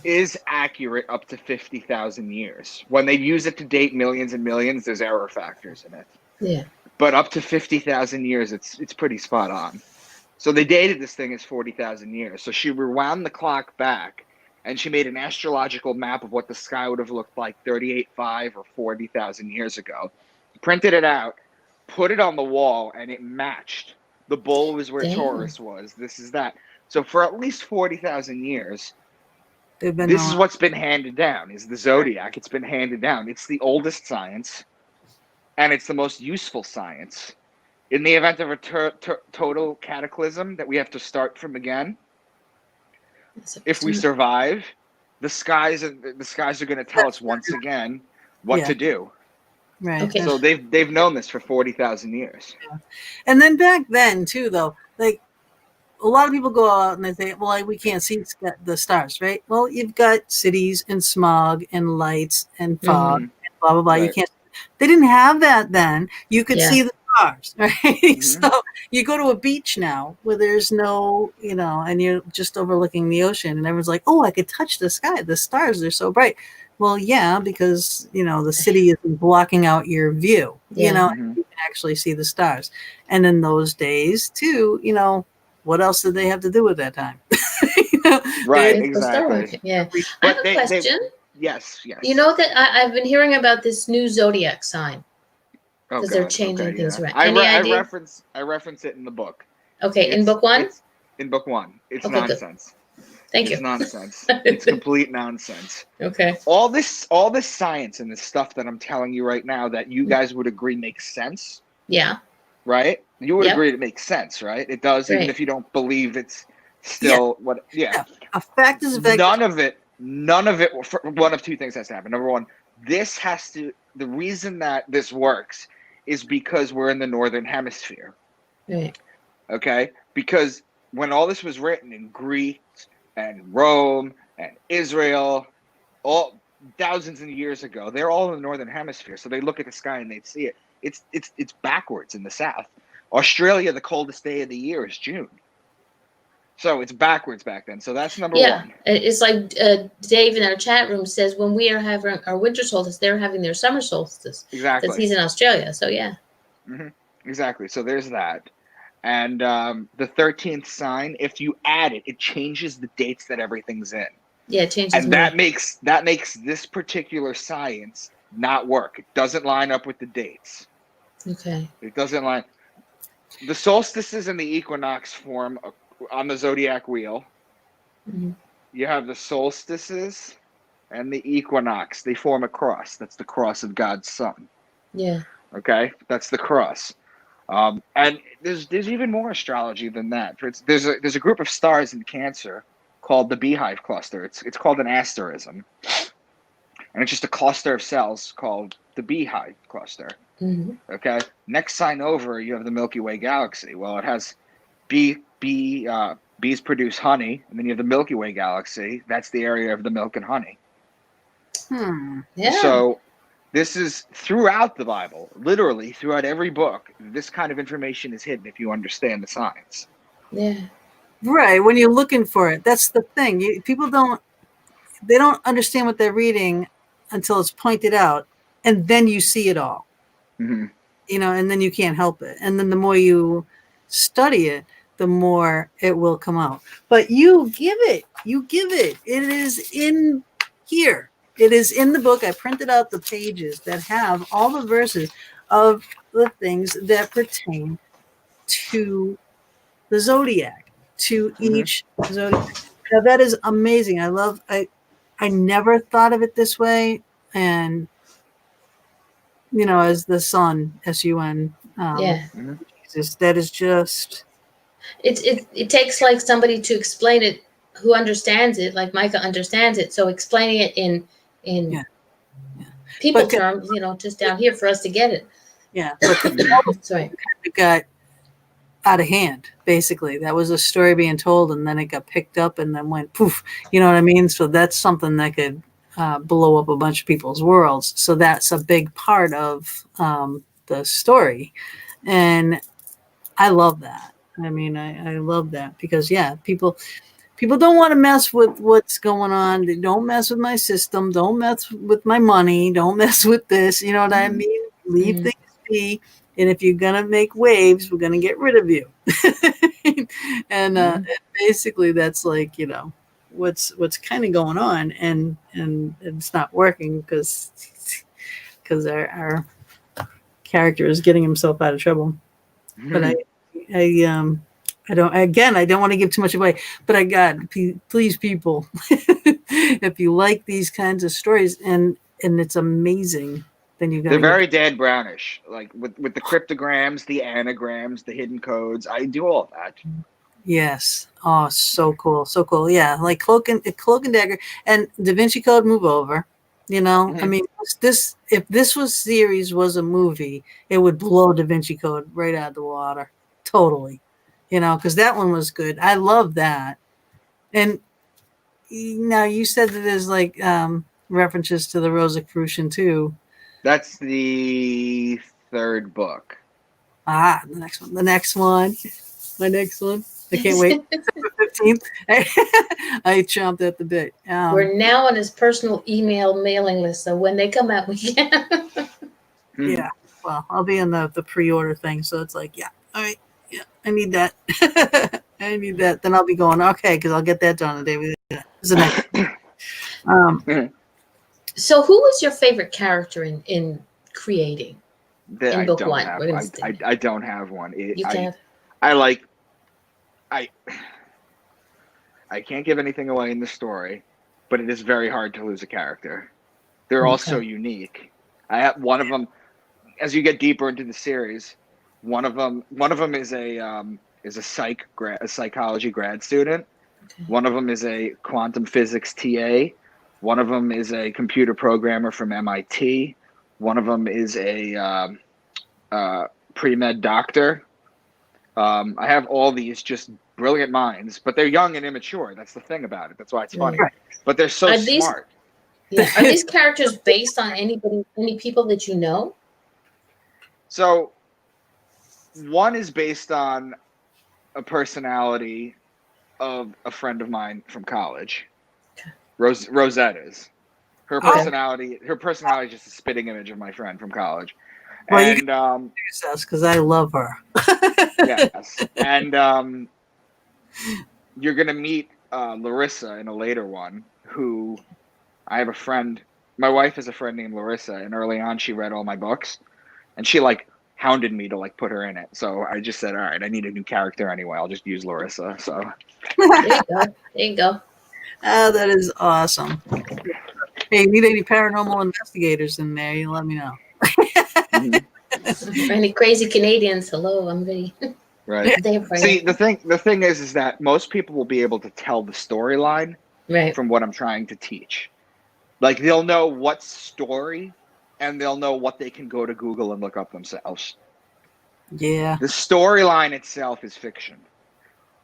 is accurate up to 50,000 years. When they use it to date millions and millions, there's error factors in it. Yeah. But up to 50,000 years, it's pretty spot on. So they dated this thing as 40,000 years. So she rewound the clock back, and she made an astrological map of what the sky would have looked like 38.5 or 40,000 years ago. Printed it out, put it on the wall, and it matched. The bull was where Damn. Taurus was. This is that. So for at least 40,000 years, They've been this is what's been handed down, is the zodiac. It's been handed down. It's the oldest science, and it's the most useful science. In the event of a total cataclysm that we have to start from again, if we survive, the skies are going to tell us once again what to do. Right. Okay. So they've known this for 40,000 years. And then back then too, though, like a lot of people go out and they think, well, we can't see the stars, right? Well, you've got cities and smog and lights and fog and blah blah blah. Right. You can't. They didn't have that then. You could see the stars, right? So you go to a beach now where there's no, and you're just overlooking the ocean, and everyone's like, oh, I could touch the sky. The stars are so bright. Well, yeah, because the city isn't blocking out your view. You can actually see the stars. And in those days too, what else did they have to do with that time? Right, exactly. Yeah. I have a question. Yes. You know that I've been hearing about this new zodiac sign because they're changing things around. Any idea? I reference it in the book. Okay, in book one? In book one. It's Okay, nonsense. Thank you. It's nonsense. It's complete nonsense. Okay. All this science and this stuff that I'm telling you right now that you guys would agree makes sense. Yeah. Right? You would agree it makes sense, right? It does, even if you don't believe it's still what. Yeah. A fact is a fact. None of it. One of two things has to happen. Number one, the reason that this works is because we're in the northern hemisphere. Right. Okay? Because when all this was written in Greece and Rome and Israel, all thousands of years ago, they're all in the northern hemisphere. So they look at the sky and they see it. It's backwards in the south. Australia, the coldest day of the year is June. So it's backwards back then. So that's number one. It's like Dave in our chat room says when we are having our winter solstice, they're having their summer solstice. Exactly. Because he's in Australia. So yeah. Exactly. So there's that. And the 13th sign, if you add it, it changes the dates that everything's in. Yeah, it changes. And that makes this particular science not work. It doesn't line up with the dates. Okay. It doesn't line. The solstices and the equinox form on the zodiac wheel. You have the solstices and the equinox. They form a cross. That's the cross of God's Son. Yeah. Okay, that's the cross. And there's even more astrology than that. There's a group of stars in Cancer called the Beehive Cluster. It's called an asterism, and it's just a cluster of cells called the Beehive Cluster. Okay. Next sign over, you have the Milky Way galaxy. Well, it has bees produce honey, and then you have the Milky Way galaxy. That's the area of the milk and honey. Yeah. So this is throughout the Bible, literally throughout every book. This kind of information is hidden if you understand the science. Yeah. Right. When you're looking for it, that's the thing. People don't understand what they're reading until it's pointed out, and then you see it all. And then you can't help it. And then the more you study it, the more it will come out. But you give it. It is in here. it is in the book. I printed out the pages that have all the verses of the things that pertain to the zodiac, to each zodiac. Now that is amazing. I never thought of it this way. And, as the sun, S-U-N, Yeah. Jesus, that is just, It takes like somebody to explain it who understands it, like Micah understands it. So explaining it in Yeah. people But- terms, just down here for us to get it. yeah. But Sorry. it got out of hand, basically. That was a story being told, and then it got picked up and then went poof. You know what I mean? So that's something that could blow up a bunch of people's worlds. So that's a big part of the story. And I love that. I mean, I love that because, yeah, people don't want to mess with what's going on. They don't mess with my system. Don't mess with my money. Don't mess with this. You know what I mean? Leave things be. And if you're going to make waves, we're going to get rid of you. And basically that's like, what's kind of going on. And it's not working because our character is getting himself out of trouble. But I don't want to give too much away, but please, people, if you like these kinds of stories and it's amazing, then you got. They're very Dan Brownish, like with the cryptograms, the anagrams, the hidden codes. I do all of that. Yes. Oh, so cool, so cool. Yeah, like Cloak and Dagger and Da Vinci Code. Move over. I mean, if this series was a movie, it would blow Da Vinci Code right out of the water. Totally. Because that one was good. I love that. And now you said that there's like references to the Rosicrucian too. That's the third book. The next one. My next one. I can't wait. December 15th. I chomped at the bit. We're now on his personal email mailing list, so when they come out, we can. Yeah. Well, I'll be in the pre-order thing, so it's like, yeah, all right, yeah, I need that. I need that. Then I'll be going, okay, because I'll get that done the day we do that. So, who was your favorite character in creating? I book don't one, have. we're gonna stay. I don't have one. You can't. I can't give anything away in the story, but it is very hard to lose a character. They're all so unique. I have one of them. As you get deeper into the series, one of them is a psychology grad student. Okay. One of them is a quantum physics TA. One of them is a computer programmer from MIT. One of them is a pre-med doctor. I have all these just brilliant minds, but they're young and immature. That's the thing about it. That's why it's funny. Right. But they're so smart. Are these characters based on any people that you know? So one is based on a personality of a friend of mine from college. Rosetta's. Her personality is just a spitting image of my friend from college. Well, and because I love her. yes. And you're gonna meet Larissa in a later one, who I have a friend. My wife has a friend named Larissa, and early on she read all my books, and she hounded me to put her in it. So I just said, all right, I need a new character anyway. I'll just use Larissa. So There you go. Oh, that is awesome. Hey, you need any paranormal investigators in there, you let me know. Any crazy Canadians? Hello, I'm ready. right. They're ready. See, the thing is that most people will be able to tell the storyline Right. from what I'm trying to teach. They'll know what story, and they'll know what they can go to Google and look up themselves. Yeah. The storyline itself is fiction.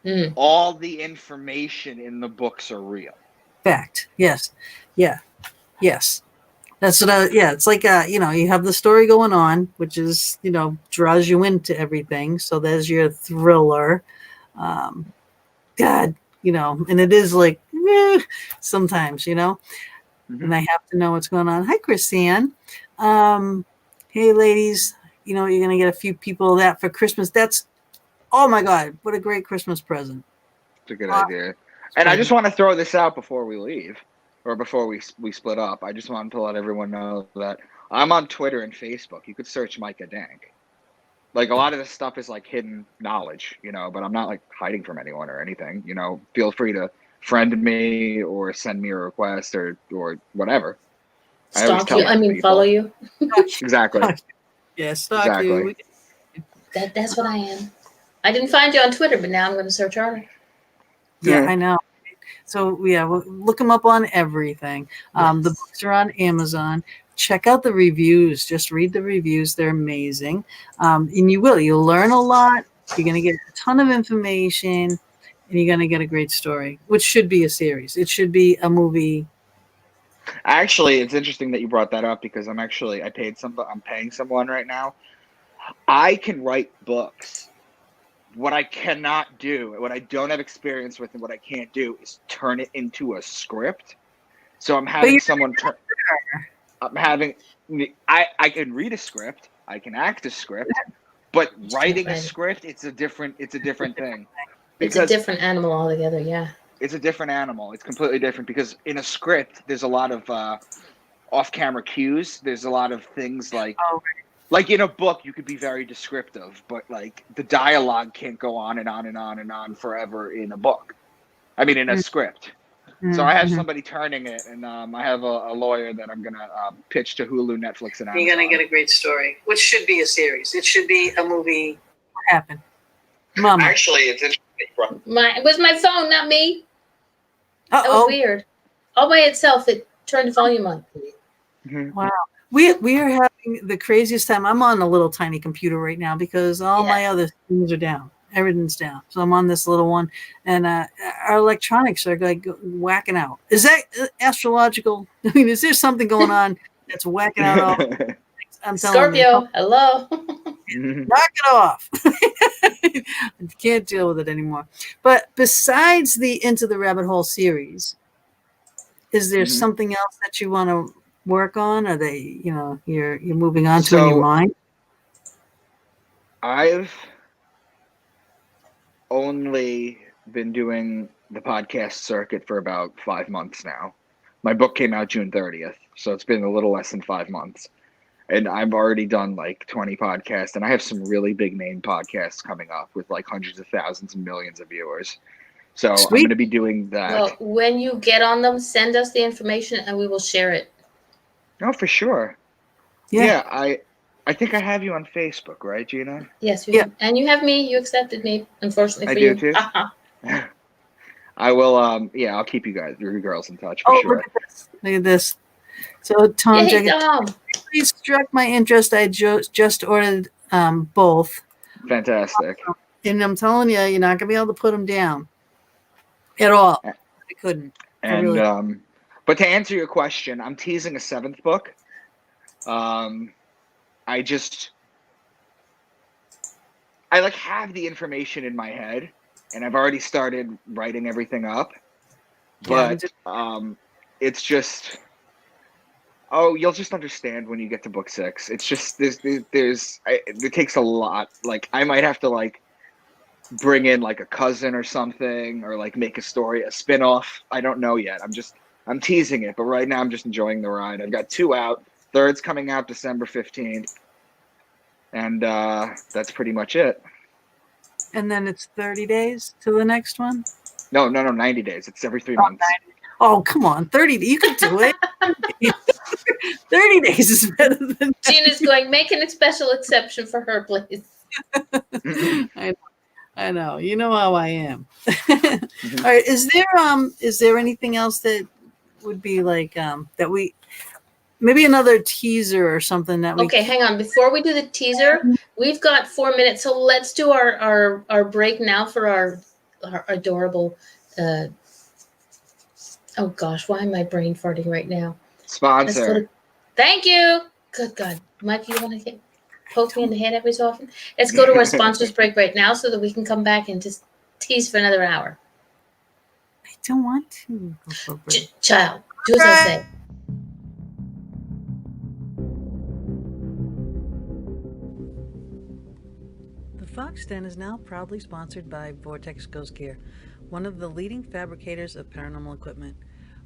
Mm. All the information in the books are real. Fact. Yes. Yeah. Yes. That's what it's like, you have the story going on, which is, draws you into everything. So there's your thriller. God, and it is sometimes, and I have to know what's going on. Hi, Chrisanne. Hey, ladies, you're going to get a few people that for Christmas. That's, oh my God, what a great Christmas present. It's a good idea. And I just want to throw this out before we leave. or before we split up, I just wanted to let everyone know that I'm on Twitter and Facebook. You could search Micha Dank. Like, a lot of this stuff is like hidden knowledge, but I'm not like hiding from anyone or anything. Feel free to friend me or send me a request or whatever. I always Stalk tell you. I mean, follow people. you. Exactly. Yeah, stalk Exactly. you. That's what I am. I didn't find you on Twitter, but now I'm going to search harder. Yeah, I know. So yeah, we'll look them up on everything. The Yes. books are on Amazon. Check out the reviews. Just read the reviews; they're amazing, and you'll learn a lot. You're going to get a ton of information, and you're going to get a great story, which should be a series. It should be a movie. Actually, it's interesting that you brought that up because I'm paying someone right now. I can write books. What I cannot do, what I don't have experience with, and what I can't do is turn it into a script. So I'm having someone turn. I'm having. I can read a script. I can act a script, but writing a script, it's a different thing. It's a different animal altogether. Yeah. It's a different animal. It's completely different because in a script, there's a lot of off-camera cues. There's a lot of things like in a book, you could be very descriptive, but like the dialogue can't go on and on and on and on forever in a book. I mean, in a script. So I have somebody turning it, and I have a lawyer that I'm gonna pitch to Hulu, Netflix, and Amazon. You're gonna get a great story, which should be a series. It should be a movie. What happened, Mama? Actually, it's interesting. It was my phone, not me. Uh-oh. That was weird. All by itself, it turned the volume on. Mm-hmm. Wow. We are having the craziest time. I'm on a little tiny computer right now because all my other things are down. Everything's down. So I'm on this little one, and our electronics are like whacking out. Is that astrological? I mean, is there something going on that's whacking out all? I'm Scorpio, hello. Knock it off. I can't deal with it anymore. But besides the Into the Rabbit Hole series, is there something else that you want to work on? Are they, you're moving on to in your mind? I've only been doing the podcast circuit for about 5 months now. My book came out June 30th, so it's been a little less than 5 months. And I've already done like 20 podcasts, and I have some really big name podcasts coming up with like hundreds of thousands and millions of viewers. So Sweet. I'm going to be doing that. Well, when you get on them, send us the information and we will share it. Oh, for sure. Yeah, I think I have you on Facebook, right, Gina? Yes, you have. And you have me. You accepted me, unfortunately for you. I do too. I will. I'll keep you girls in touch for sure. Look at this. So Tom, please struck my interest. I just ordered both. Fantastic. And I'm telling you, you're not gonna be able to put them down at all. I couldn't. And but to answer your question, I'm teasing a 7th book. I have the information in my head, and I've already started writing everything up. But it's just. Oh, you'll just understand when you get to book 6. It's just it takes a lot. Like I might have to bring in like a cousin or something, or like make a story, a spin-off. I don't know yet. I'm teasing it, but right now I'm just enjoying the ride. I've got 2 out. 3rd's coming out December 15th, and that's pretty much it. And then it's 30 days to the next one. No, 90 days. It's every 3 months. 90. Oh, come on, 30. You could do it. 30 days is better than. Gina's going, make a special exception for her, please. I know. You know how I am. All right. Is there anything else that would be that we maybe another teaser or something that we? Okay, hang on. Before we do the teaser, we've got 4 minutes, so let's do our break now for our adorable. Oh gosh, why am I brain farting right now? Sponsor. Thank you. Good God, Mike, you want to poke me in the head every so often? Let's go to our sponsors break right now so that we can come back and just tease for another hour. I don't want to. Child, do as I say. The Fox Den is now proudly sponsored by VORTEX Ghost Gear, one of the leading fabricators of paranormal equipment.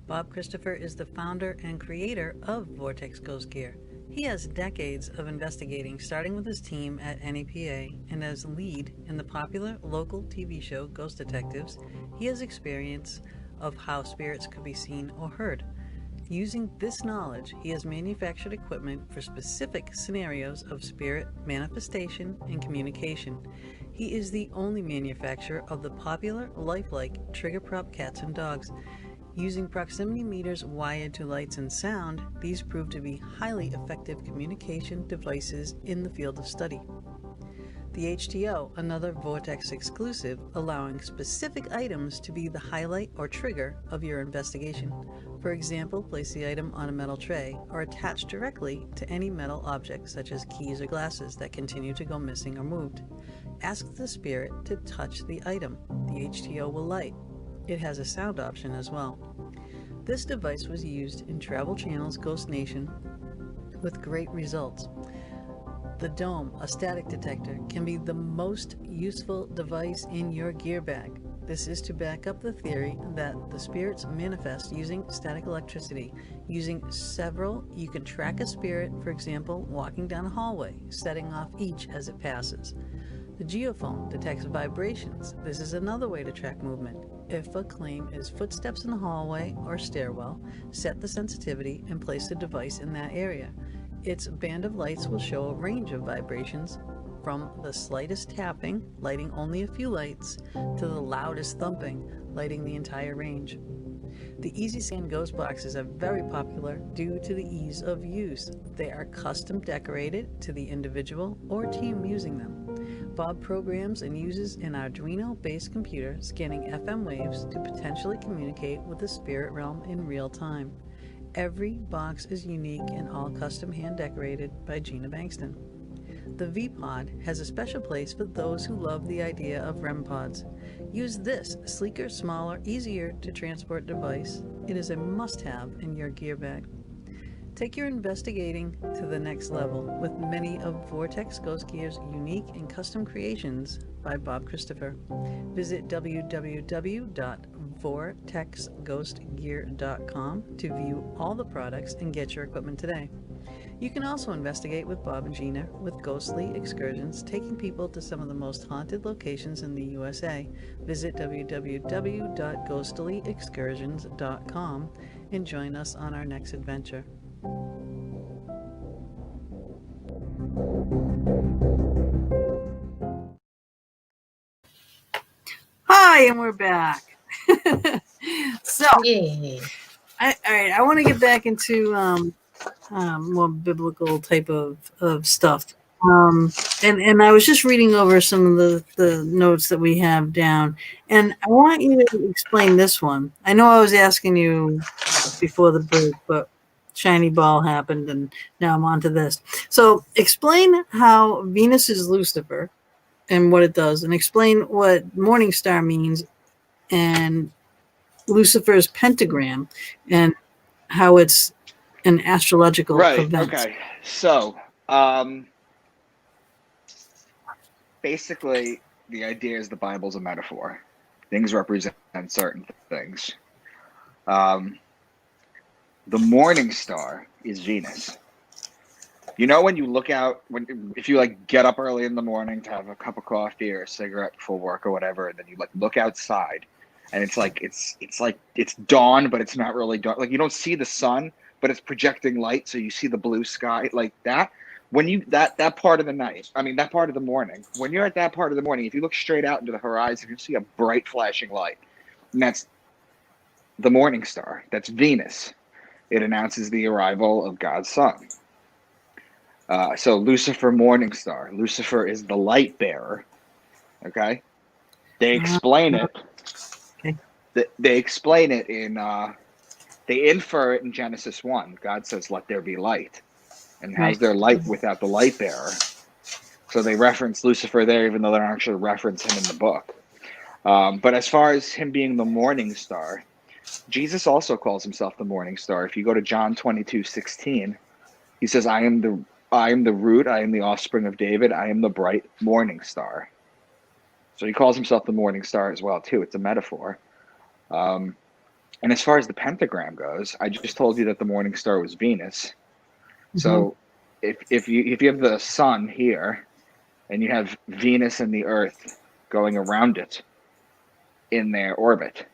Bob Christopher is the founder and creator of Vortex Ghost Gear. He has decades of investigating, starting with his team at NEPA and as lead in the popular local TV show Ghost Detectives. He has experience of how spirits could be seen or heard. Using this knowledge, he has manufactured equipment for specific scenarios of spirit manifestation and communication. He is the only manufacturer of the popular lifelike trigger prop cats and dogs. Using proximity meters wired to lights and sound, these prove to be highly effective communication devices in the field of study. The HTO, another Vortex exclusive, allowing specific items to be the highlight or trigger of your investigation. For example, place the item on a metal tray or attach directly to any metal object such as keys or glasses that continue to go missing or moved. Ask the spirit to touch the item. The HTO will light. It has a sound option as well. This device was used in Travel Channel's Ghost Nation with great results. The Dome, a static detector, can be the most useful device in your gear bag. This is to back up the theory that the spirits manifest using static electricity. Using several, you can track a spirit, for example, walking down a hallway, setting off each as it passes. The geophone detects vibrations. This is another way to track movement. If a claim is footsteps in the hallway or stairwell, set the sensitivity and place the device in that area. Its band of lights will show a range of vibrations from the slightest tapping, lighting only a few lights, to the loudest thumping, lighting the entire range. The Easy Scan ghost boxes are very popular due to the ease of use. They are custom decorated to the individual or team using them. Bob programs and uses an Arduino-based computer scanning FM waves to potentially communicate with the spirit realm in real time. Every box is unique and all custom hand decorated by Gina Bankston. The V-Pod has a special place for those who love the idea of REM pods. Use this sleeker, smaller, easier to transport device. It is a must-have in your gear bag. Take your investigating to the next level with many of Vortex Ghost Gear's unique and custom creations by Bob Christopher. Visit www.vortexghostgear.com to view all the products and get your equipment today. You can also investigate with Bob and Gina with ghostly excursions, taking people to some of the most haunted locations in the USA. Visit www.ghostlyexcursions.com and join us on our next adventure. Hi, and we're back. So, Yay. all right, I want to get back into more biblical type of stuff. And I was just reading over some of the notes that we have down, and I want you to explain this one. I know I was asking you before the break, but shiny ball happened, and now I'm on to this. So explain how Venus is Lucifer and what it does, and explain what Morning Star means and Lucifer's pentagram and how it's an astrological event. Okay. So, basically, the idea is the Bible's a metaphor. Things represent certain things. The morning star is Venus. You know, when you look out, if you like get up early in the morning to have a cup of coffee or a cigarette before work or whatever, and then you like look outside, and it's dawn, but it's not really dawn. Like you don't see the sun, but it's projecting light, so you see the blue sky like that. When you that part of the night, that part of the morning, when you're at that part of the morning, if you look straight out into the horizon, you see a bright flashing light, and that's the morning star. That's Venus. It announces the arrival of God's son. So Lucifer, morning star. Lucifer is the light bearer. Okay, they explain it. Okay. They explain it in. They infer it in Genesis 1. God says, "Let there be light," and how's there light without the light bearer? So they reference Lucifer there, even though they don't actually reference him in the book. But as far as him being the morning star, Jesus also calls himself the morning star. If you go to John 22:16, he says, I am the root, I am the offspring of David, I am the bright morning star. So he calls himself the morning star as well, too. It's a metaphor. And as far as the pentagram goes, I just told you that the morning star was Venus. So if you have the sun here and you have Venus and the Earth going around it in their orbit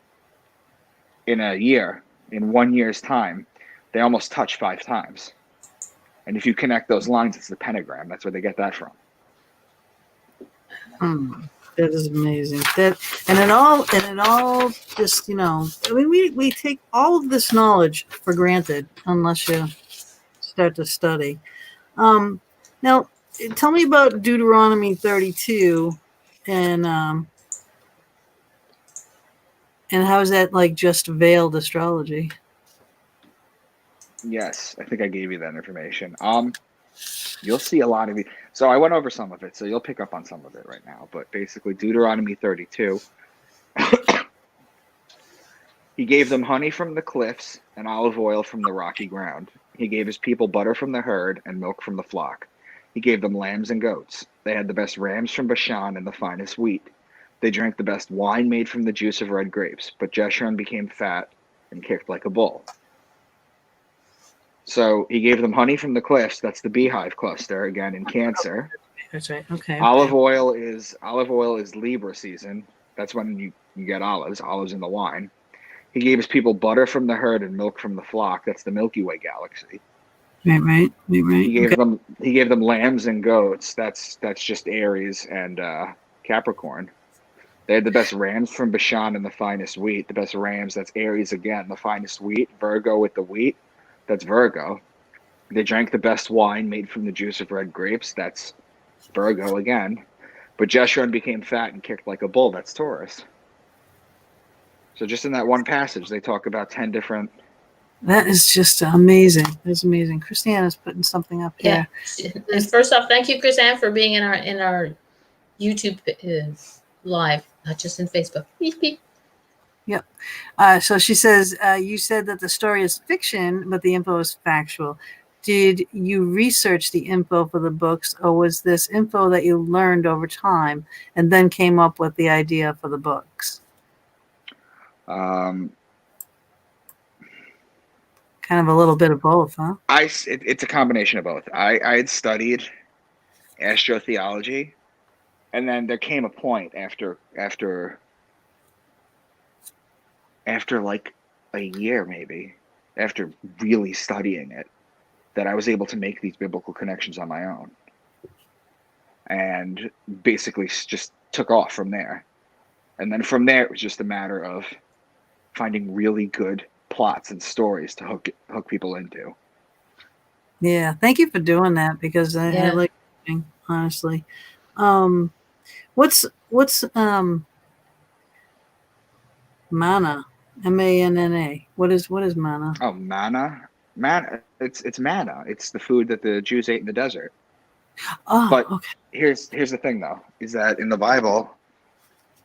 in a year, in 1 year's time, they almost touch 5 times. And if you connect those lines, it's the pentagram. That's where they get that from. That is amazing. And it all just, I mean, we take all of this knowledge for granted unless you start to study. Now, tell me about Deuteronomy 32 and how is that like just veiled astrology? Yes, I think I gave you that information. You'll see a lot of it. So I went over some of it, so you'll pick up on some of it right now. But basically, Deuteronomy 32, he gave them honey from the cliffs and olive oil from the rocky ground. He gave his people butter from the herd and milk from the flock. He gave them lambs and goats. They had the best rams from Bashan and the finest wheat. They drank the best wine made from the juice of red grapes. But Jeshurun became fat and kicked like a bull. So he gave them honey from the cliffs. That's the beehive cluster again in Cancer. That's right. Okay. Olive oil is Libra season. That's when you get olives in the wine. He gave his people butter from the herd and milk from the flock. That's the Milky Way galaxy. Right. He gave them lambs and goats. That's just Aries and Capricorn. They had the best rams from Bashan and the finest wheat. The best rams, that's Aries again. The finest wheat, Virgo with the wheat. That's Virgo. They drank the best wine made from the juice of red grapes. That's Virgo again. But Jeshurun became fat and kicked like a bull. That's Taurus. So just in that one passage, they talk about 10 different. That is just amazing. That's amazing. Christiana's putting something up here. Yeah. First off, thank you, Chris Ann, for being in our YouTube live, not just in Facebook. Beep, beep. Yep. So she says, you said that the story is fiction, but the info is factual. Did you research the info for the books, or was this info that you learned over time and then came up with the idea for the books? Kind of a little bit of both, huh? It's a combination of both. I had studied astrotheology, and then there came a point after like a year, maybe, after really studying it, that I was able to make these biblical connections on my own. And basically just took off from there. And then from there, it was just a matter of finding really good plots and stories to hook people into. Yeah, thank you for doing that, because I like reading, honestly. What's manna? M-A-N-N-A. What is manna? Oh, manna. It's manna. It's the food that the Jews ate in the desert. Oh, but okay. Here's the thing, though, is that in the Bible,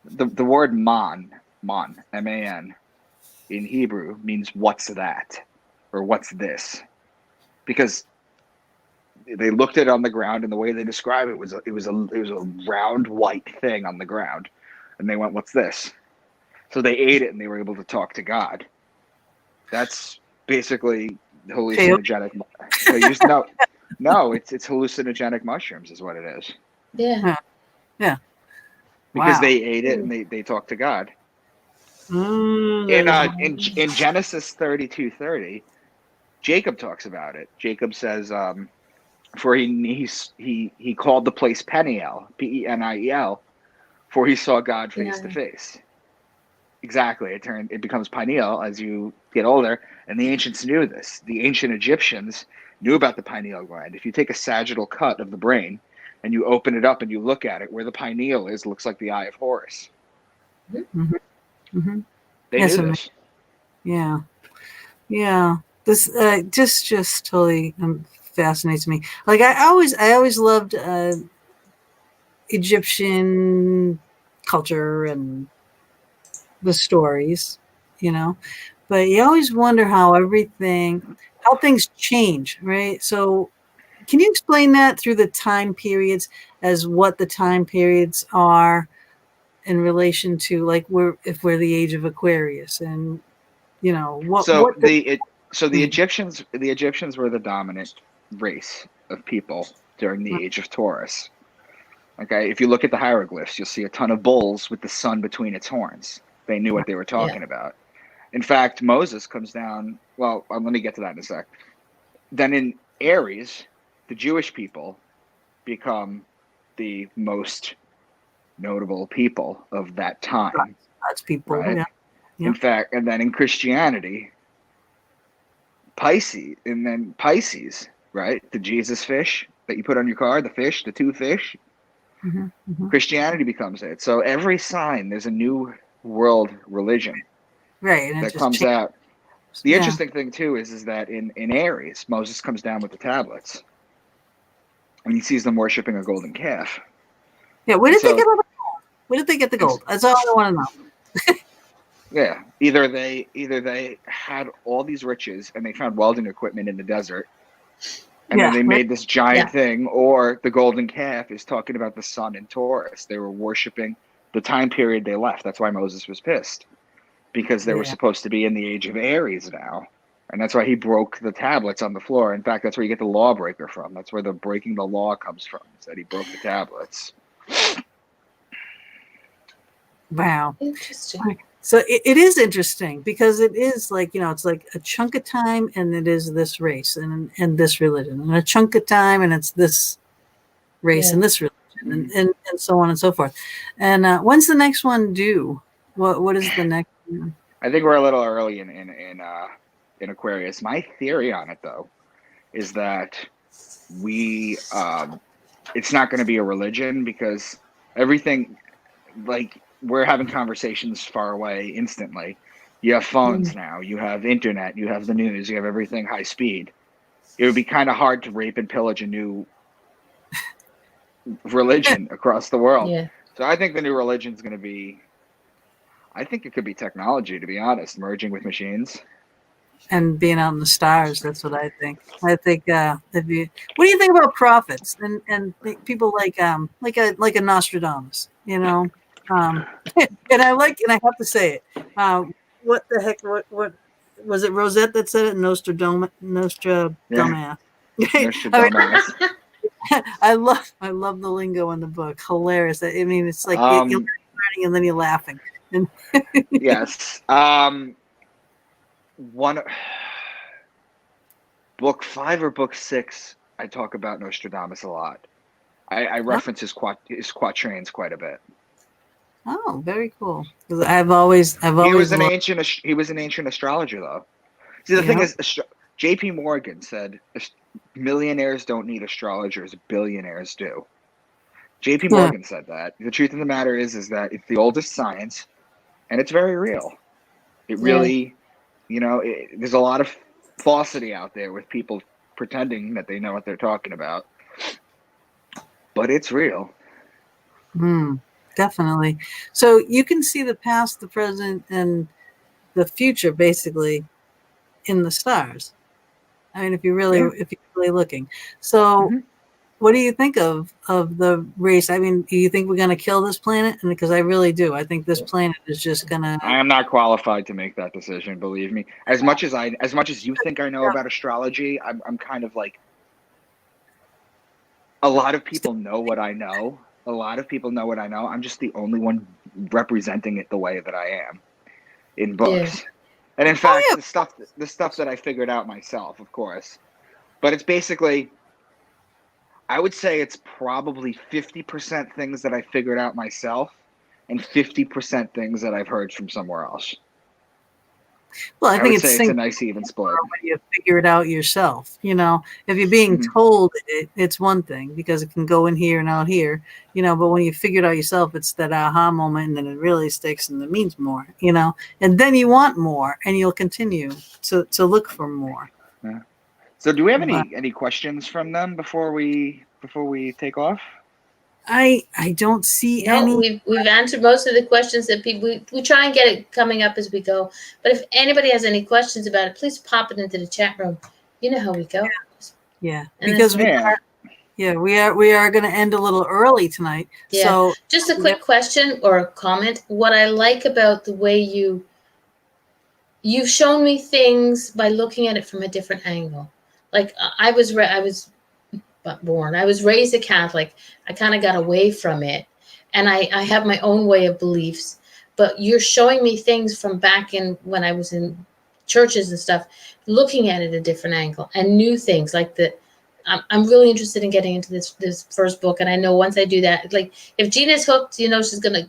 the word man, M-A-N, in Hebrew means what's that, or what's this, because they looked at it on the ground, and the way they describe it was a round white thing on the ground, and they went, "What's this?" So they ate it, and they were able to talk to God. That's basically hallucinogenic. No, it's hallucinogenic mushrooms is what it is. Yeah. Because Wow. they ate it and they talked to God. In Genesis 32:30, Jacob talks about it. Jacob says, for he called the place Peniel, Peniel, for he saw God face to face. Exactly. It becomes pineal as you get older, and the ancients knew this. The ancient Egyptians knew about the pineal gland. If you take a sagittal cut of the brain and you open it up and you look at it, where the pineal is, looks like the eye of Horus. Mm-hmm. Mm-hmm. They knew this. Yeah. This just totally fascinates me. Like I always loved Egyptian culture and the stories, but you always wonder how things change, right? So can you explain that through the time periods, as what the time periods are in relation to, like, if we're the age of Aquarius, and You know what? So What? the Egyptians were the dominant race of people during the age of Taurus. Okay, if you look at the hieroglyphs, you'll see a ton of bulls with the sun between its horns. They knew what they were talking about. In fact, Moses comes down. Well, let me get to that in a sec. Then in Aries, the Jewish people become the most notable people of that time. God's people, right? yeah. In fact, and then in Christianity, Pisces, right? The Jesus fish that you put on your car, the two fish. Christianity becomes it. So every sign, there's a new world religion right, and that comes out. The interesting thing too is that in Aries, Moses comes down with the tablets, and he sees them worshiping a golden calf. Yeah, where did they get all the gold? Where did they get the gold? That's all I want to know. Yeah, either they had all these riches and they found welding equipment in the desert, and then they made this giant thing, or the golden calf is talking about the sun in Taurus. They were worshiping the time period they left. That's why Moses was pissed, because they were supposed to be in the age of Aries now. And that's why he broke the tablets on the floor. In fact, that's where you get the lawbreaker from. That's where the breaking the law comes from. It's that he broke the tablets. Wow. Interesting. So it is interesting because it is like, it's like a chunk of time and it is this race and this religion, and a chunk of time and it's this race and this religion and so on and so forth. And when's the next one due? What is the next one? I think we're a little early in Aquarius. My theory on it, though, is that it's not going to be a religion, because everything, like, we're having conversations far away instantly. You have phones now, you have internet, you have the news, you have everything high speed. It would be kind of hard to rape and pillage a new religion across the world. Yeah. So I think the new religion is going to be, I think it could be technology, to be honest, merging with machines. And being out in the stars, that's what I think. I think what do you think about prophets and people like a Nostradamus, and I have to say it. What the heck? What was it? Rosette that said it? Nostradamus. Nostradamus. I love the lingo in the book. Hilarious. I mean, it's like you're learning and then you're laughing. Yes. Book 5 or book 6, I talk about Nostradamus a lot. I reference his quatrains quite a bit. Oh, very cool. I've always he was an ancient astrologer, though. See, the thing is, J.P. Morgan said millionaires don't need astrologers, billionaires do. J.P. Morgan said that. The truth of the matter is that it's the oldest science, and it's very real. It really, there's a lot of falsity out there with people pretending that they know what they're talking about, but it's real. Definitely. So you can see the past, the present, and the future basically in the stars. I mean, if you're really looking. So what do you think of the race? I mean, do you think we're going to kill this planet? And because I really do. I think this planet is just going to... I am not qualified to make that decision, believe me. As much as you think I know about astrology, I'm kind of like, a lot of people know what I know. I'm just the only one representing it the way that I am in books. Yeah. And in fact, the stuff that I figured out myself, of course. But it's basically, I would say it's probably 50% things that I figured out myself and 50% things that I've heard from somewhere else. Well, I think it's a nice even split. When you figure it out yourself, if you're being told it's one thing because it can go in here and out here, but when you figure it out yourself, it's that aha moment, and then it really sticks and it means more, and then you want more and you'll continue to look for more. Yeah. So do we have any questions from them before we take off? I don't see any. We've answered most of the questions that people. We try and get it coming up as we go. But if anybody has any questions about it, please pop it into the chat room. You know how we go. Yeah, because we are going to end a little early tonight. Yeah. So just a quick question or a comment. What I like about the way you you've shown me things by looking at it from a different angle. Like I was born. I was raised a Catholic. I kind of got away from it, and I have my own way of beliefs. But you're showing me things from back in when I was in churches and stuff, looking at it a different angle and new things like the. I'm really interested in getting into this first book, and I know once I do that, like if Gina's hooked, you know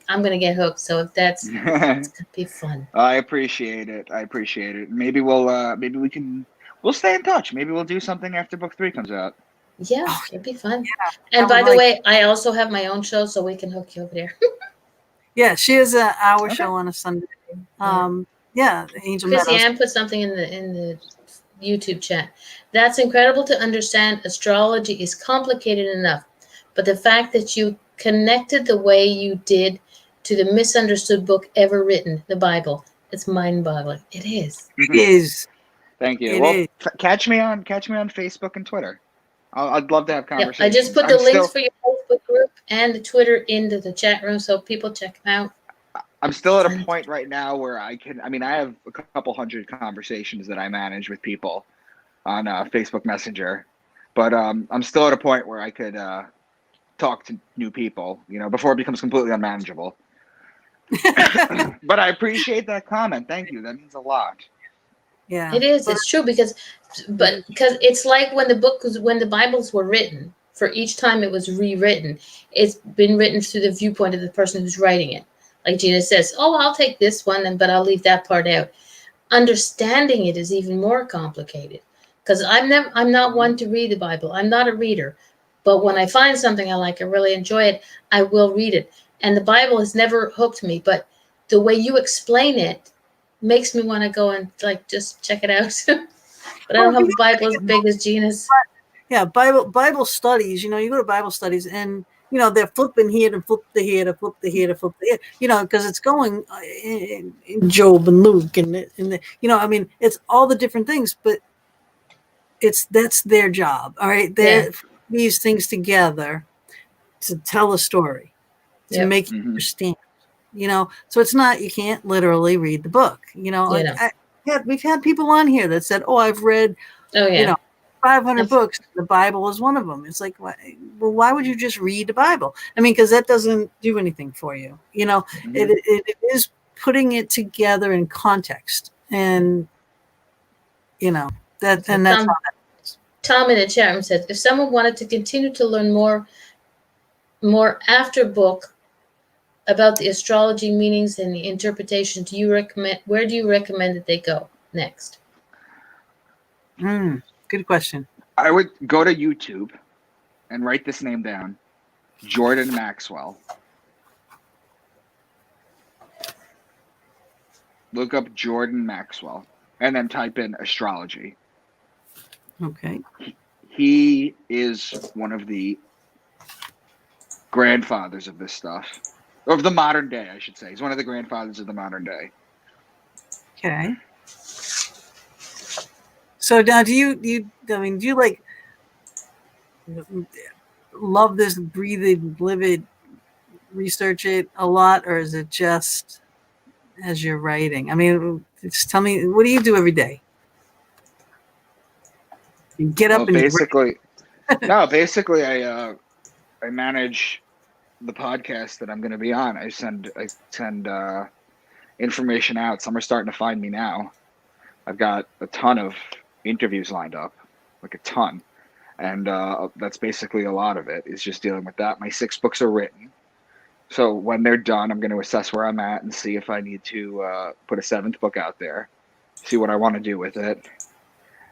I'm gonna get hooked. So if that's it's gonna be fun. I appreciate it. Maybe we'll stay in touch. Maybe we'll do something after book 3 comes out. Yeah, it'd be fun. Yeah, And by the way, I also have my own show, so we can hook you over there. Yeah, she has an hour show on a Sunday. Yeah, Angel Chrissy Meadows. Ann put something in the YouTube chat. That's incredible to understand. Astrology is complicated enough, but the fact that you connected the way you did to the misunderstood book ever written, the Bible, it's mind-boggling. It is. It is. Thank you. It Well, is. catch me on Facebook and Twitter. I'd love to have Yeah, conversations. I just put the links for your Facebook group and the Twitter into the chat room, so people check them out. I'm still at a point right now where I have a couple hundred conversations that I manage with people on Facebook Messenger, but I'm still at a point where I could talk to new people, before it becomes completely unmanageable. But I appreciate that comment. Thank you. That means a lot. Yeah, it is. It's true because it's like when the Bibles were written. For each time it was rewritten, it's been written through the viewpoint of the person who's writing it. Like Gina says, "Oh, I'll take this one, but I'll leave that part out." Understanding it is even more complicated because I'm not one to read the Bible. I'm not a reader, but when I find something I like, I really enjoy it, I will read it. And the Bible has never hooked me, but the way you explain it makes me want to go and just check it out. But I don't have a Bible as big as Gina's. Yeah, Bible studies. You go to Bible studies, and they're flipping here to flip to here to flip to here to flip to here. Because it's going in Job and Luke and it's all the different things, but that's their job. All right, these things together to tell a story, to make you understand. So it's not, you can't literally read the book. We've had people on here that said, "Oh, I've read, 500 books. The Bible is one of them." It's like, why would you just read the Bible? Because that doesn't do anything for you. It is putting it together in context, and that's all that is. Tom in the chat room says, if someone wanted to continue to learn more after book about the astrology meanings and the interpretation, where do you recommend that they go next? Good question. I would go to YouTube and write this name down, Jordan Maxwell. Look up Jordan Maxwell and then type in astrology. Okay. He is one of the grandfathers of this stuff. Of the modern day, I should say. He's one of the grandfathers of the modern day. Okay. So now, do you love this, breathe it, live it, research it a lot, or is it just as you're writing? Just tell me, what do you do every day? You get up and basically I manage the podcast that I'm going to be on. I send information out. Some are starting to find me now. I've got a ton of interviews lined up, like a ton. And that's basically a lot of it, is just dealing with that. My 6 books are written. So when they're done, I'm going to assess where I'm at and see if I need to put a 7th book out there, see what I want to do with it.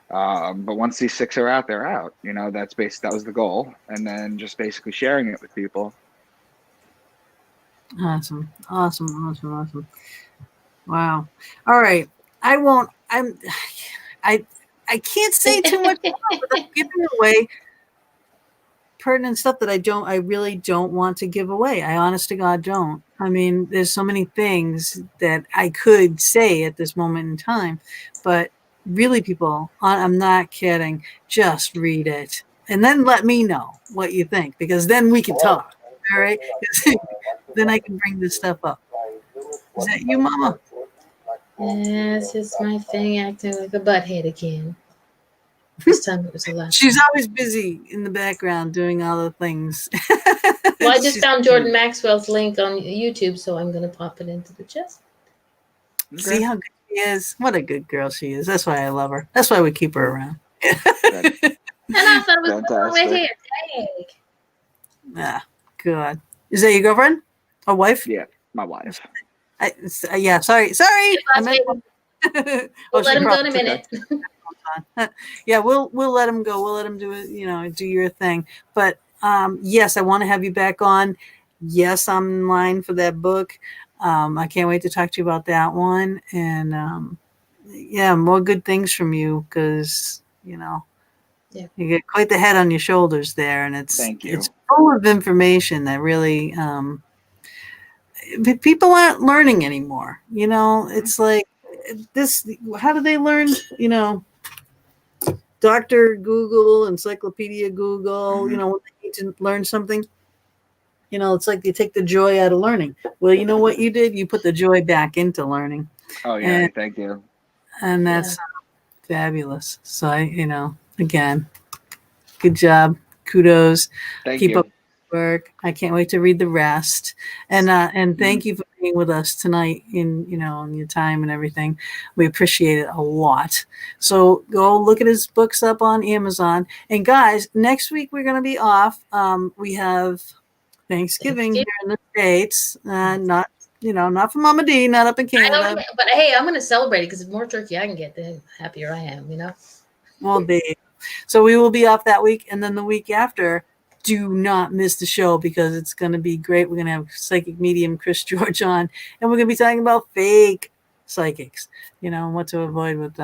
But once these 6 are out, they're out. That was the goal. And then just basically sharing it with people. Awesome. Wow. All right. I can't say too much more without giving away pertinent stuff that I really don't want to give away. I honest to God don't. There's so many things that I could say at this moment in time, but really, people, I'm not kidding. Just read it and then let me know what you think, because then we can talk. All right. Then I can bring this stuff up. Is that you, Mama? Yes, it's my thing acting like a butthead again. This time it was a lot. She's always busy in the background doing all the things. Well, I just She's- found Jordan Maxwell's link on YouTube, so I'm going to pop it into the chest. See how good she is? What a good girl she is. That's why I love her. That's why we keep her around. And I thought it was Fantastic. right here. Dang. Ah, good. Is that your girlfriend or wife? Yeah, my wife. Yeah, sorry. I meant- We'll let him go in a probably- minute. Yeah, we'll let him go. We'll let him do it, do your thing. But yes, I want to have you back on. Yes, I'm in line for that book. I can't wait to talk to you about that one. And yeah, more good things from you because, Yeah. you get quite the head on your shoulders there. And Thank you. it's full of information that really people aren't learning anymore. It's like this. How do they learn? Dr. Google, Encyclopedia Google, when they need to learn something, it's like you take the joy out of learning. Well, you know what you did? You put the joy back into learning. Oh yeah, thank you. And that's fabulous. So again, good job. Kudos. Thank Keep you. up the work. I can't wait to read the rest. And thank you for being with us tonight in your time and everything. We appreciate it a lot. So go look at his books up on Amazon. And guys, next week we're going to be off. We have Thanksgiving here in the States. Not for Mama D, not up in Canada. But hey, I'm going to celebrate it because the more turkey I can get, the happier I am, Well, babe. So we will be off that week. And then the week after, do not miss the show because it's going to be great. We're going to have psychic medium Chris George on, and we're going to be talking about fake psychics, and what to avoid with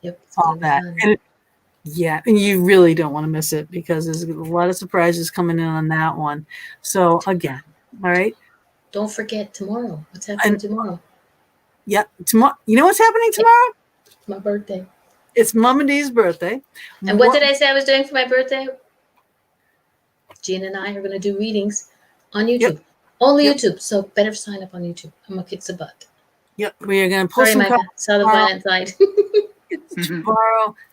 Yep. all that. And you really don't want to miss it because there's a lot of surprises coming in on that one. So again, all right. Don't forget tomorrow. What's happening tomorrow? Yeah, tomorrow. You know what's happening tomorrow? My birthday. It's Mama D's birthday. And what did I say I was doing for my birthday? Jean and I are going to do readings on YouTube. Yep. Only YouTube. So better sign up on YouTube. I'm going to kick some butt. Yep, we are going to pull Sorry, some Micah. Saw the violent side.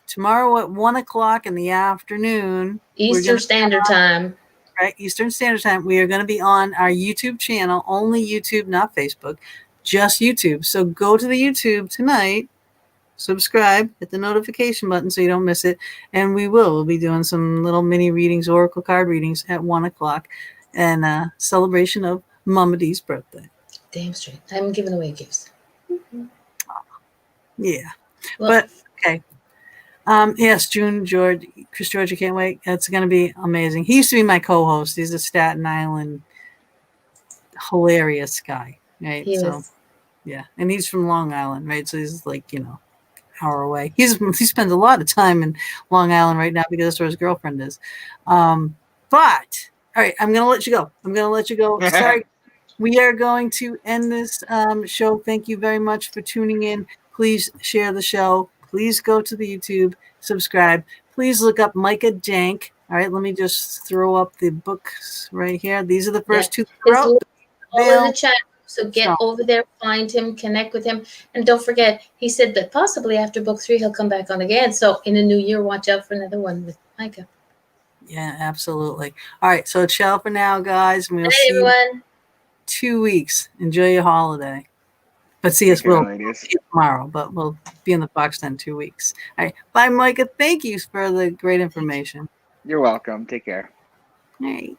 Tomorrow at 1:00 in the afternoon. Eastern Standard Time. Right, Eastern Standard Time. We are going to be on our YouTube channel, only YouTube, not Facebook, just YouTube. So go to the YouTube tonight, subscribe, hit the notification button so you don't miss it, and we'll be doing some little mini readings, oracle card readings at 1:00, and celebration of Mama D's birthday. Damn straight. I'm giving away gifts. Yeah, Well, but okay. Yes, Chris George, I can't wait. It's going to be amazing. He used to be my co-host. He's a Staten Island hilarious guy, right? he So was. yeah, and he's from Long Island, right? So he's like, hour away. He spends a lot of time in Long Island right now because that's where his girlfriend is. But all right, I'm going to let you go. Sorry. We are going to end this show. Thank you very much for tuning in. Please share the show. Please go to the YouTube, subscribe. Please look up Micha Dank. All right, let me just throw up the books right here. These are the first two. All in the chat. So get over there, find him, connect with him. And don't forget, he said that possibly after book 3, he'll come back on again. So in the new year, watch out for another one with Micha. Yeah, absolutely. All right, so ciao for now, guys. And we'll Bye, see everyone. you 2 weeks. Enjoy your holiday. But see us tomorrow, but we'll be in the Fox Den 2 weeks. All right. Bye, Micha. Thank you for the great information. You're welcome. Take care. All right.